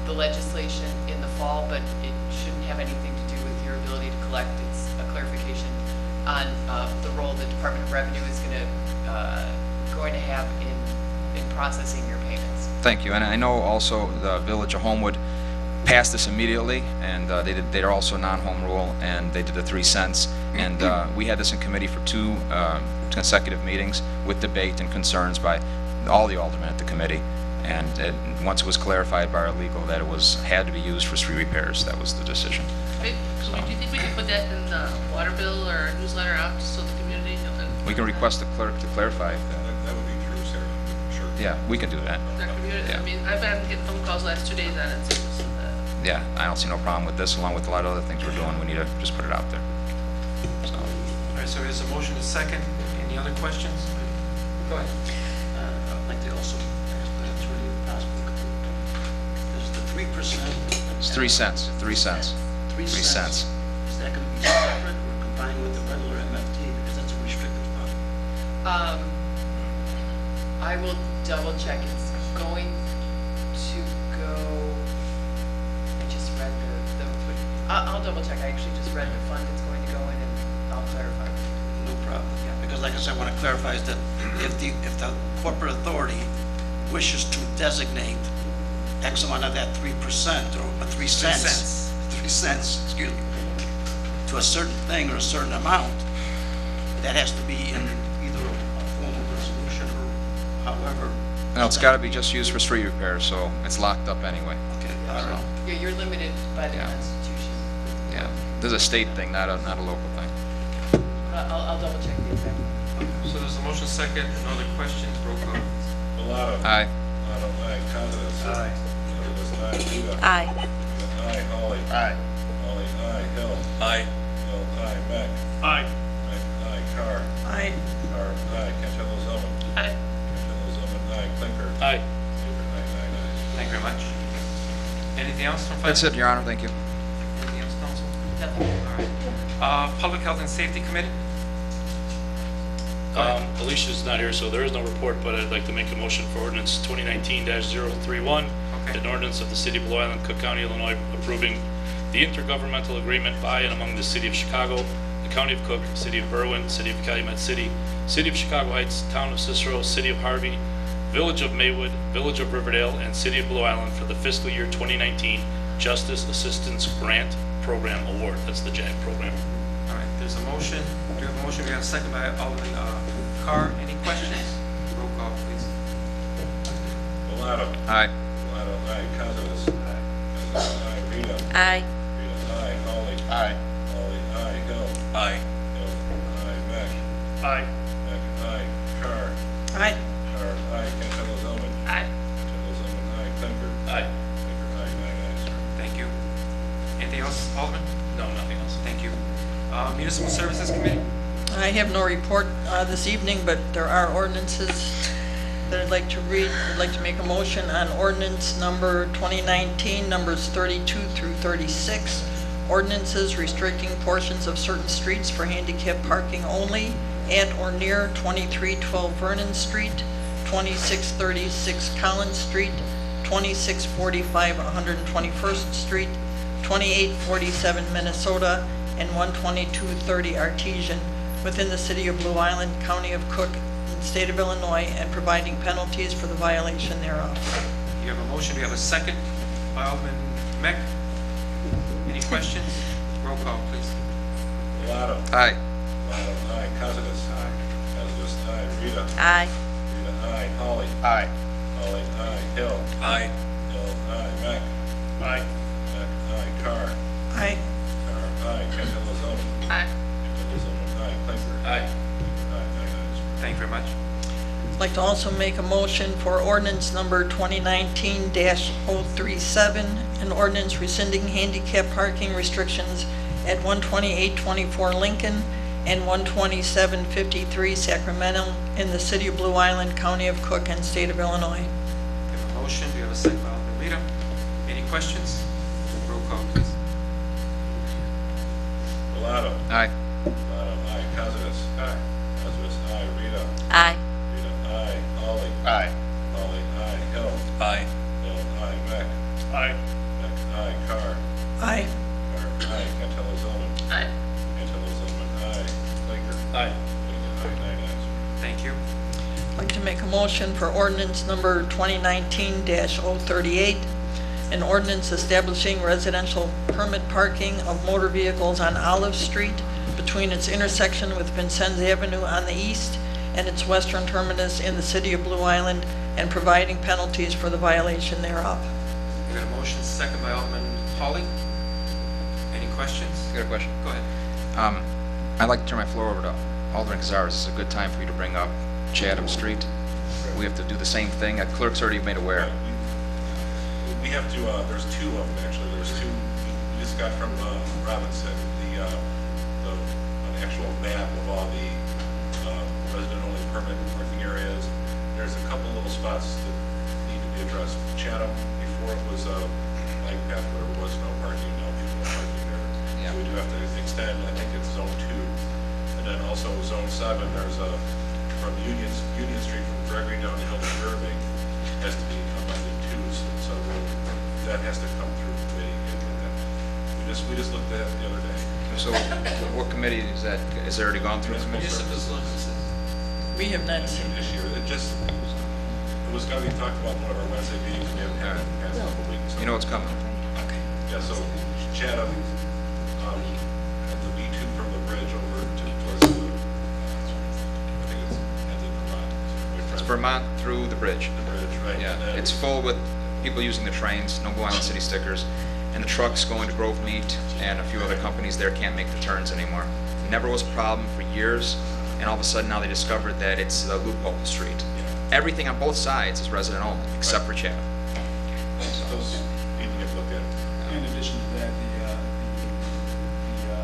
[SPEAKER 15] the legislation in the fall, but it shouldn't have anything to do with your ability to collect. It's a clarification on the role the Department of Revenue is going to have in processing your payments.
[SPEAKER 16] Thank you. And I know also the Village of Homewood passed this immediately, and they're also non-home rule, and they did the 3 cents. And we had this in committee for 2 consecutive meetings with debate and concerns by all the aldermen at the committee. And once it was clarified by our legal that it had to be used for street repairs, that was the decision.
[SPEAKER 17] Do you think we can put that in the water bill or newsletter out so the community knows?
[SPEAKER 16] We can request the clerk to clarify.
[SPEAKER 3] That would be true, Sarah, sure.
[SPEAKER 16] Yeah, we can do that.
[SPEAKER 17] The community,
[SPEAKER 16] Yeah.
[SPEAKER 17] I mean, I've been getting phone calls the last 2 days on it, so
[SPEAKER 16] Yeah, I don't see no problem with this, along with a lot of other things we're doing. We need to just put it out there. So.
[SPEAKER 1] All right, so there's a motion, a second. Any other questions? Go ahead.
[SPEAKER 14] I'd like to also ask the attorney if possible, is the 3%?
[SPEAKER 16] It's 3 cents, 3 cents.
[SPEAKER 14] 3 cents. Is that going to be separate or combined with the regular MFT? Because that's a restricted fund.
[SPEAKER 15] I will double check. It's going to go, I just read I'll double check. I actually just read the fund it's going to go in, and I'll clarify.
[SPEAKER 14] No problem. Yeah, because like I said, I want to clarify is that if the corporate authority wishes to designate X amount of that 3% or 3 cents. 3 cents, excuse me, to a certain thing or a certain amount, that has to be in either a form of resolution or however.
[SPEAKER 16] No, it's got to be just used for street repair, so it's locked up anyway.
[SPEAKER 14] Okay, all right.
[SPEAKER 15] You're limited by the Constitution.
[SPEAKER 16] Yeah, this is a state thing, not a local thing.
[SPEAKER 15] I'll double check the exact.
[SPEAKER 1] So there's a motion second, no other questions, roll call.
[SPEAKER 3] Bellato.
[SPEAKER 16] Aye.
[SPEAKER 3] Bellato, aye. Considus.
[SPEAKER 4] Aye.
[SPEAKER 3] Considus, aye. Rita.
[SPEAKER 13] Aye.
[SPEAKER 3] Rita, aye. Holly.
[SPEAKER 14] Aye.
[SPEAKER 3] Holly, aye. Hill.
[SPEAKER 5] Aye.
[SPEAKER 3] Hill, aye. Beck.
[SPEAKER 5] Aye.
[SPEAKER 3] Beck, aye. Carr.
[SPEAKER 6] Aye.
[SPEAKER 3] Carr, aye. Cantelo-Zylman.
[SPEAKER 17] Aye.
[SPEAKER 3] Cantelo-Zylman, aye. Clinker.
[SPEAKER 5] Aye.
[SPEAKER 3] Clinker, aye. 9 ayes.
[SPEAKER 1] Thank you very much. Anything else from
[SPEAKER 16] That's it, Your Honor, thank you.
[SPEAKER 1] Anything else, council?
[SPEAKER 15] Nothing.
[SPEAKER 1] All right. Public Health and Safety Committee?
[SPEAKER 18] Alicia's not here, so there is no report, but I'd like to make a motion for ordinance 2019-031,
[SPEAKER 1] Okay.
[SPEAKER 18] an ordinance of the City of Blue Island, Cook County, Illinois, approving the intergovernmental agreement by and among the City of Chicago, the County of Cook, City of Berwyn, City of Calumet City, City of Chicago Heights, Town of Cicero, City of Harvey, Village of Maywood, Village of Riverdale, and City of Blue Island for the fiscal year 2019 Justice Assistance Grant Program Award. That's the JAG program.
[SPEAKER 1] All right, there's a motion. Do you have a motion? We have a second by Alderman Carr. Any questions? Roll call, please.
[SPEAKER 3] Bellato.
[SPEAKER 16] Aye.
[SPEAKER 3] Bellato, aye. Considus. Aye. Considus, aye. Rita.
[SPEAKER 13] Aye.
[SPEAKER 3] Rita, aye. Holly.
[SPEAKER 14] Aye.
[SPEAKER 3] Holly, aye. Hill.
[SPEAKER 5] Aye.
[SPEAKER 3] Hill, aye. Beck.
[SPEAKER 5] Aye.
[SPEAKER 3] Beck, aye. Carr.
[SPEAKER 6] Aye.
[SPEAKER 3] Carr, aye. Cantelo-Zylman.
[SPEAKER 17] Aye.
[SPEAKER 3] Cantelo-Zylman, aye. Clinker.
[SPEAKER 18] Aye.
[SPEAKER 3] Clinker, aye. 9 ayes.
[SPEAKER 1] Thank you. Anything else, Alderman?
[SPEAKER 18] No, nothing else.
[SPEAKER 1] Thank you. Municipal Services Committee?
[SPEAKER 19] I have no report this evening, but there are ordinances that I'd like to read. I'd like to make a motion on ordinance number 2019, numbers 32 through 36. Ordinances restricting portions of certain streets for handicap parking only at or near 2312 Vernon Street, 2636 Collins Street, 2645 121st Street, 2847 Minnesota, and 12230 Artesian within the City of Blue Island, County of Cook, and State of Illinois, and providing penalties for the violation thereof.
[SPEAKER 1] You have a motion. Do you have a second by Alderman Meck? Any questions? Roll call, please.
[SPEAKER 3] Bellato.
[SPEAKER 16] Aye.
[SPEAKER 3] Bellato, aye. Considus. Aye. Considus, aye. Rita.
[SPEAKER 13] Aye.
[SPEAKER 3] Rita, aye. Holly.
[SPEAKER 14] Aye.
[SPEAKER 3] Holly, aye. Hill.
[SPEAKER 5] Aye.
[SPEAKER 3] Hill, aye. Beck.
[SPEAKER 5] Aye.
[SPEAKER 3] Beck, aye. Carr.
[SPEAKER 6] Aye.
[SPEAKER 3] Carr, aye. Cantelo-Zylman.
[SPEAKER 17] Aye.
[SPEAKER 3] Cantelo-Zylman, aye. Clinker.
[SPEAKER 18] Aye.
[SPEAKER 3] Clinker, aye. 9 ayes.
[SPEAKER 1] Thank you very much.
[SPEAKER 19] I'd like to also make a motion for ordinance number 2019-037, an ordinance rescinding handicap parking restrictions at 12824 Lincoln and 12753 Sacramento in the City of Blue Island, County of Cook, and State of Illinois.
[SPEAKER 1] You have a motion. Do you have a second by Alderman Rita? Any questions? Roll call, please.
[SPEAKER 3] Bellato.
[SPEAKER 16] Aye.
[SPEAKER 3] Bellato, aye. Considus. Aye. Considus, aye. Rita.
[SPEAKER 13] Aye.
[SPEAKER 3] Rita, aye. Holly.
[SPEAKER 14] Aye.
[SPEAKER 3] Holly, aye. Hill.
[SPEAKER 5] Aye.
[SPEAKER 3] Hill, aye. Beck.
[SPEAKER 5] Aye.
[SPEAKER 3] Beck, aye. Carr.
[SPEAKER 6] Aye.
[SPEAKER 3] Carr, aye. Cantelo-Zylman.
[SPEAKER 17] Aye.
[SPEAKER 3] Cantelo-Zylman, aye. Clinker.
[SPEAKER 18] Aye.
[SPEAKER 3] Clinker, aye. 9 ayes.
[SPEAKER 1] Thank you.
[SPEAKER 19] I'd like to make a motion for ordinance number 2019-038, an ordinance establishing residential permit parking of motor vehicles on Olive Street between its intersection with Vincennes Avenue on the east and its western terminus in the City of Blue Island, and providing penalties for the violation thereof.
[SPEAKER 1] You got a motion, second by Alderman Hawley. Any questions?
[SPEAKER 16] I got a question.
[SPEAKER 1] Go ahead.
[SPEAKER 16] I'd like to turn my floor over to Alderman Cazares. This is a good time for you to bring up Chatham Street. We have to do the same thing. Clerk's already made aware.
[SPEAKER 3] We have to, there's two of them actually. There's two, we just got from Robinson, an actual map of all the resident-only permit parking areas. There's a couple little spots that need to be addressed. Chatham, before it was a bike path where there was no parking, now people are parking there.
[SPEAKER 16] Yeah.
[SPEAKER 3] So we do have to extend, I think it's zone 2. And then also zone 7, there's a, from Union Street from Gregory down the hill to Irving, has to be amended too. So that has to come through committee. We just looked at it the other day.
[SPEAKER 16] So what committee is that? Is it already gone through?
[SPEAKER 19] We have not
[SPEAKER 3] This
[SPEAKER 19] seen.
[SPEAKER 3] year, it it's gonna be talked about in one of our Wednesday meetings, we haven't had it in the past couple of weeks.
[SPEAKER 16] You know what's coming.
[SPEAKER 3] Yeah, so Chatham, at the B2 from the bridge over towards the, I think it's at the Vermont.
[SPEAKER 16] It's Vermont through the bridge.
[SPEAKER 3] The bridge, right?
[SPEAKER 16] Yeah,
[SPEAKER 3] And then-
[SPEAKER 16] it's full with people using the trains, no Blue Island City stickers, and the trucks going to Grove Meat, and a few other companies there can't make the turns anymore. It never was a problem for years, and all of a sudden now they discovered that it's a loophole street. Everything on both sides is resident only, except for Chatham.
[SPEAKER 3] So those need to get looked at.
[SPEAKER 5] In addition to that, the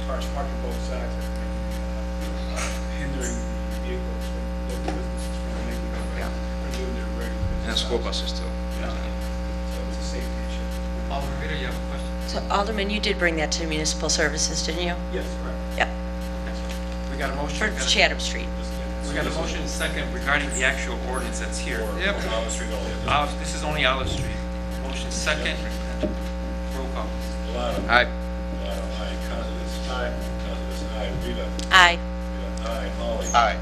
[SPEAKER 5] cars parked on both sides are hindering the vehicles from local businesses from making, from doing their regular business.
[SPEAKER 16] And the school buses too.
[SPEAKER 5] Yeah. So it's a safety issue.
[SPEAKER 1] Alderman Ritter, you have a question?
[SPEAKER 13] So Alderman, you did bring that to municipal services, didn't you?
[SPEAKER 5] Yes, correct.
[SPEAKER 13] Yep.
[SPEAKER 1] We got a motion.
[SPEAKER 13] For Chatham Street.
[SPEAKER 1] We got a motion and second regarding the actual ordinance that's here.
[SPEAKER 3] Yep. Olive Street only.
[SPEAKER 1] This is only Olive Street. Motion second. Roll call.
[SPEAKER 3] Bellato.
[SPEAKER 16] Aye.
[SPEAKER 3] Bellato, aye. Considus. Aye. Considus, aye. Rita.
[SPEAKER 13] Aye.
[SPEAKER 3] Rita, aye. Holly.
[SPEAKER 16] Aye.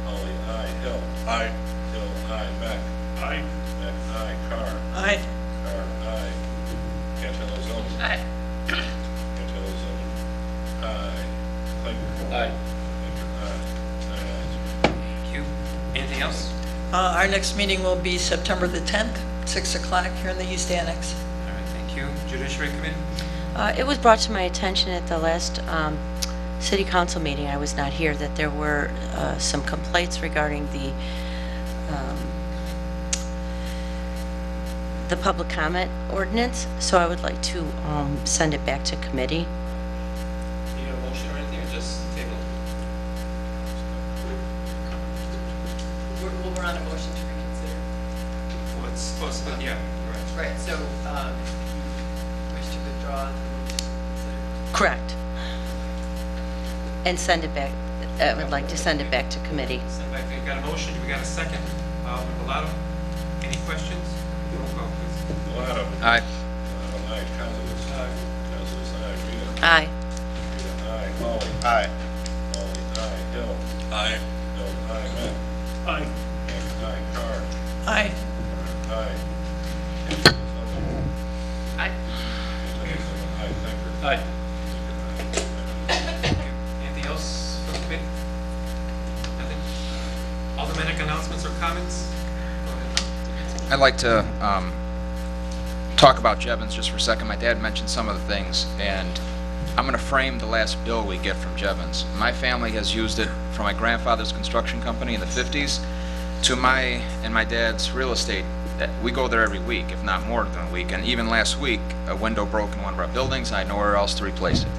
[SPEAKER 3] Holly, aye. Hill. Aye. Hill, aye. Mack. Aye. Mack, aye. Carr.
[SPEAKER 19] Aye.
[SPEAKER 3] Carr, aye. Cantelo-Zylman.
[SPEAKER 17] Aye.
[SPEAKER 3] Cantelo-Zylman. Aye. Clayton.
[SPEAKER 1] Aye.
[SPEAKER 3] Clayton, aye. 9 ayes.
[SPEAKER 1] Thank you. Anything else?
[SPEAKER 19] Our next meeting will be September the 10th, 6 o'clock here in the East Annex.
[SPEAKER 1] All right, thank you. Judiciary Committee?
[SPEAKER 13] It was brought to my attention at the last city council meeting, I was not here, that there were some complaints regarding the public comment ordinance, so I would like to send it back to committee.
[SPEAKER 1] Need a motion or anything, or just table?
[SPEAKER 15] We're on a motion to reconsider.
[SPEAKER 1] Well, it's supposed to, yeah, you're right.
[SPEAKER 15] Right, so, you wish to withdraw the motion to reconsider?
[SPEAKER 13] Correct. And send it back, I would like to send it back to committee.
[SPEAKER 1] Send back, we got a motion, we got a second. Alderman Bellato, any questions? Roll call, please.
[SPEAKER 3] Bellato.
[SPEAKER 16] Aye.
[SPEAKER 3] Bellato, aye. Considus. Aye. Considus, aye. Rita.
[SPEAKER 13] Aye.
[SPEAKER 3] Rita, aye. Holly.
[SPEAKER 16] Aye.
[SPEAKER 3] Holly, aye. Hill.
[SPEAKER 16] Aye.
[SPEAKER 3] Hill, aye. Mack.
[SPEAKER 5] Aye.
[SPEAKER 3] Mack, aye. Carr.
[SPEAKER 19] Aye.
[SPEAKER 3] Carr, aye. Cantelo-Zylman.
[SPEAKER 17] Aye.
[SPEAKER 3] Cantelo-Zylman, aye. Thacker.
[SPEAKER 1] Aye.
[SPEAKER 3] Thacker, aye.
[SPEAKER 1] Anything else for the committee? Nothing? Aldermanic announcements or comments? Go ahead.
[SPEAKER 16] I'd like to talk about Jevons just for a second. My dad mentioned some of the things, and I'm going to frame the last bill we get from Jevons. My family has used it from my grandfather's construction company in the 50s to my and my dad's real estate. We go there every week, if not more than a week. And even last week, a window broke in one of our buildings. I had nowhere else to replace it.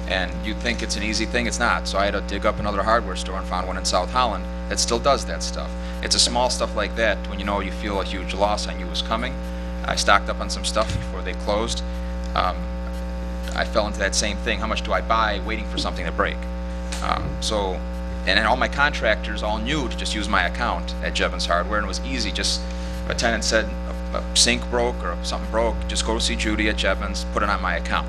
[SPEAKER 16] And you'd think it's an easy thing. It's not. So I had to dig up another hardware store and found one in South Holland that still does that stuff. It's a small stuff like that when you know you feel a huge loss I knew was coming. I stocked up on some stuff before they closed. I fell into that same thing. How much do I buy waiting for something to break? And then all my contractors all knew to just use my account at Jevons Hardware, and it was easy. Just a tenant said a sink broke or something broke, just go to see Judy at Jevons, put it on my account.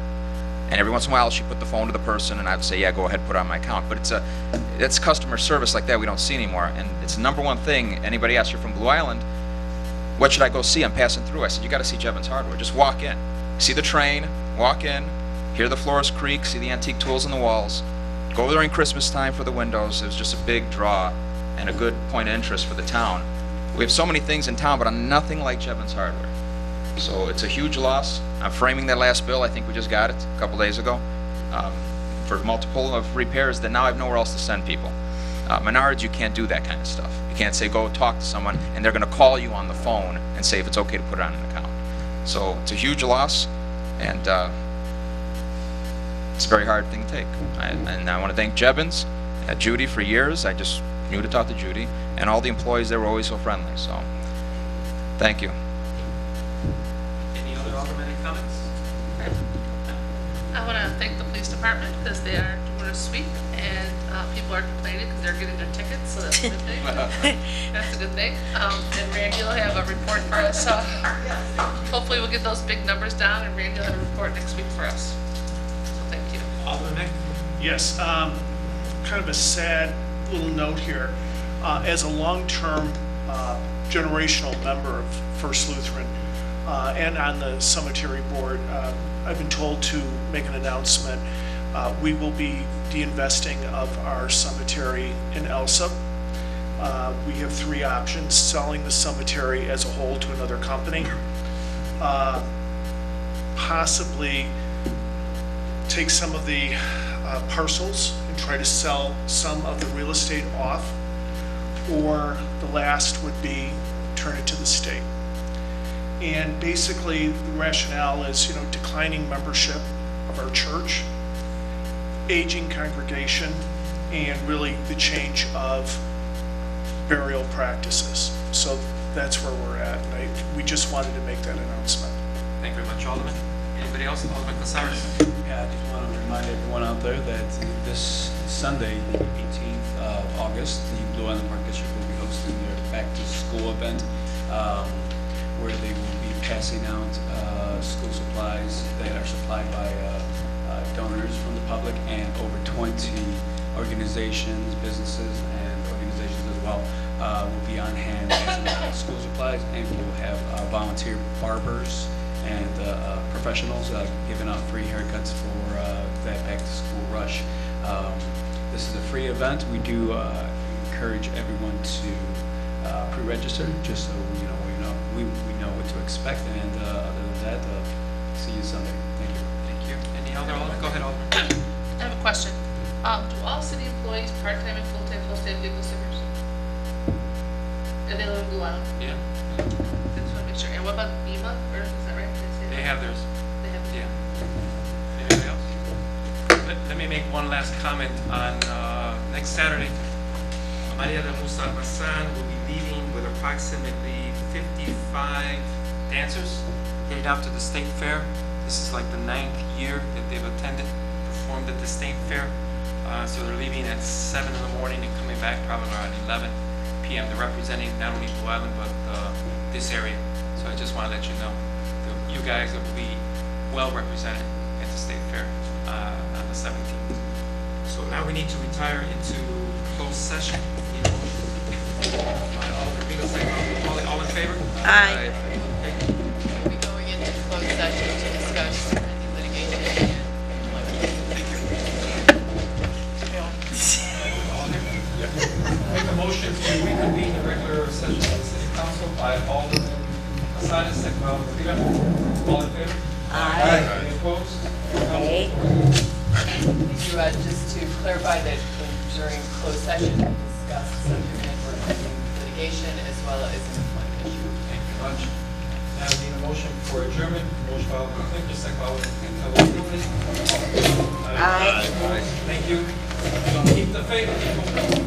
[SPEAKER 16] And every once in a while, she put the phone to the person, and I'd say, yeah, go ahead, put it on my account. But it's customer service like that we don't see anymore. And it's the number one thing. Anybody asks you from Blue Island, what should I go see? I'm passing through. I said, you got to see Jevons Hardware. Just walk in, see the train, walk in, hear the floors creak, see the antique tools in the walls. Go during Christmas time for the windows. It was just a big draw and a good point of interest for the town. We have so many things in town, but nothing like Jevons Hardware. So it's a huge loss. I'm framing that last bill. I think we just got it a couple days ago for multiple of repairs that now I have nowhere else to send people. Menards, you can't do that kind of stuff. You can't say go talk to someone and they're going to call you on the phone and say if it's okay to put it on an account. So it's a huge loss, and it's a very hard thing to take. And I want to thank Jevons, Judy for years. I just knew to talk to Judy, and all the employees there were always so friendly. So thank you.
[SPEAKER 1] Any other aldermanic comments?
[SPEAKER 17] I want to thank the police department because they are doing a sweep and people are complaining because they're getting their tickets, so that's a good thing. That's a good thing. And Randy will have a report for us. So hopefully we'll get those big numbers down, and Randy will have a report next week for us. So thank you.
[SPEAKER 1] Alderman Mick?
[SPEAKER 20] Yes, kind of a sad little note here. As a long-term generational member of First Lutheran and on the cemetery board. I've been told to make an announcement. We will be de-investing of our cemetery in Elsa. We have three options: selling the cemetery as a whole to another company, possibly take some of the parcels and try to sell some of the real estate off, or the last would be turn it to the state. And basically the rationale is, declining membership of our church, aging congregation, and really the change of burial practices. So that's where we're at, and we just wanted to make that announcement.
[SPEAKER 1] Thank you very much, Alderman. Anybody else? Alderman Casares.
[SPEAKER 5] Yeah, I just want to remind everyone out there that this Sunday, the 18th of August, the Blue Island Park District will be hosting their back to school event, where they will be passing out school supplies that are supplied by donors from the public, and over 20 organizations, businesses, and organizations as well will be on hand passing out school supplies, and we will have volunteer barbers and professionals giving out free haircuts for that back to school rush. This is a free event. We do encourage everyone to pre-register, just so we know what to expect. And other than that, see you Sunday. Thank you.
[SPEAKER 1] Thank you. Any other Alderman? Go ahead, Alderman.
[SPEAKER 17] I have a question. Do all city employees, part-time and full-time, host have vehicle stickers? And they live in Blue Island?
[SPEAKER 1] Yeah.
[SPEAKER 17] Just want to make sure. And what about BIMA, or is that right? Did I say
[SPEAKER 1] They
[SPEAKER 17] that?
[SPEAKER 1] have theirs.
[SPEAKER 17] They have theirs.
[SPEAKER 1] Yeah. Anybody else? Let me make one last comment on next Saturday. Maria de Musa Almazan will be leaving with approximately 55 dancers headed out to the state fair. This is like the 9th year that they've performed at the state fair. So they're leaving at 7 in the morning and coming back probably around 11 p.m. They're representing not only Blue Island but this area. So I just want to let you know, you guys will be well represented at the state fair on the 17th. So now we need to retire into closed session. All in favor?
[SPEAKER 13] Aye.
[SPEAKER 15] We'll be going into closed session to discuss any litigation.
[SPEAKER 1] Make a motion to reconvene the regular session of the City Council by Alderman Casares, second by Alderman Rivera. All in favor?
[SPEAKER 15] Aye.
[SPEAKER 1] Any opposed?
[SPEAKER 15] Just to clarify that during closed session, we discussed subject matter pending litigation as well as an employment issue.
[SPEAKER 1] Thank you very much. Now I need a motion for adjournment. Motion by Alderman Clifford, second by Alderman Cantelo-Zylman. Aye. Thank you. Keep the faith, people.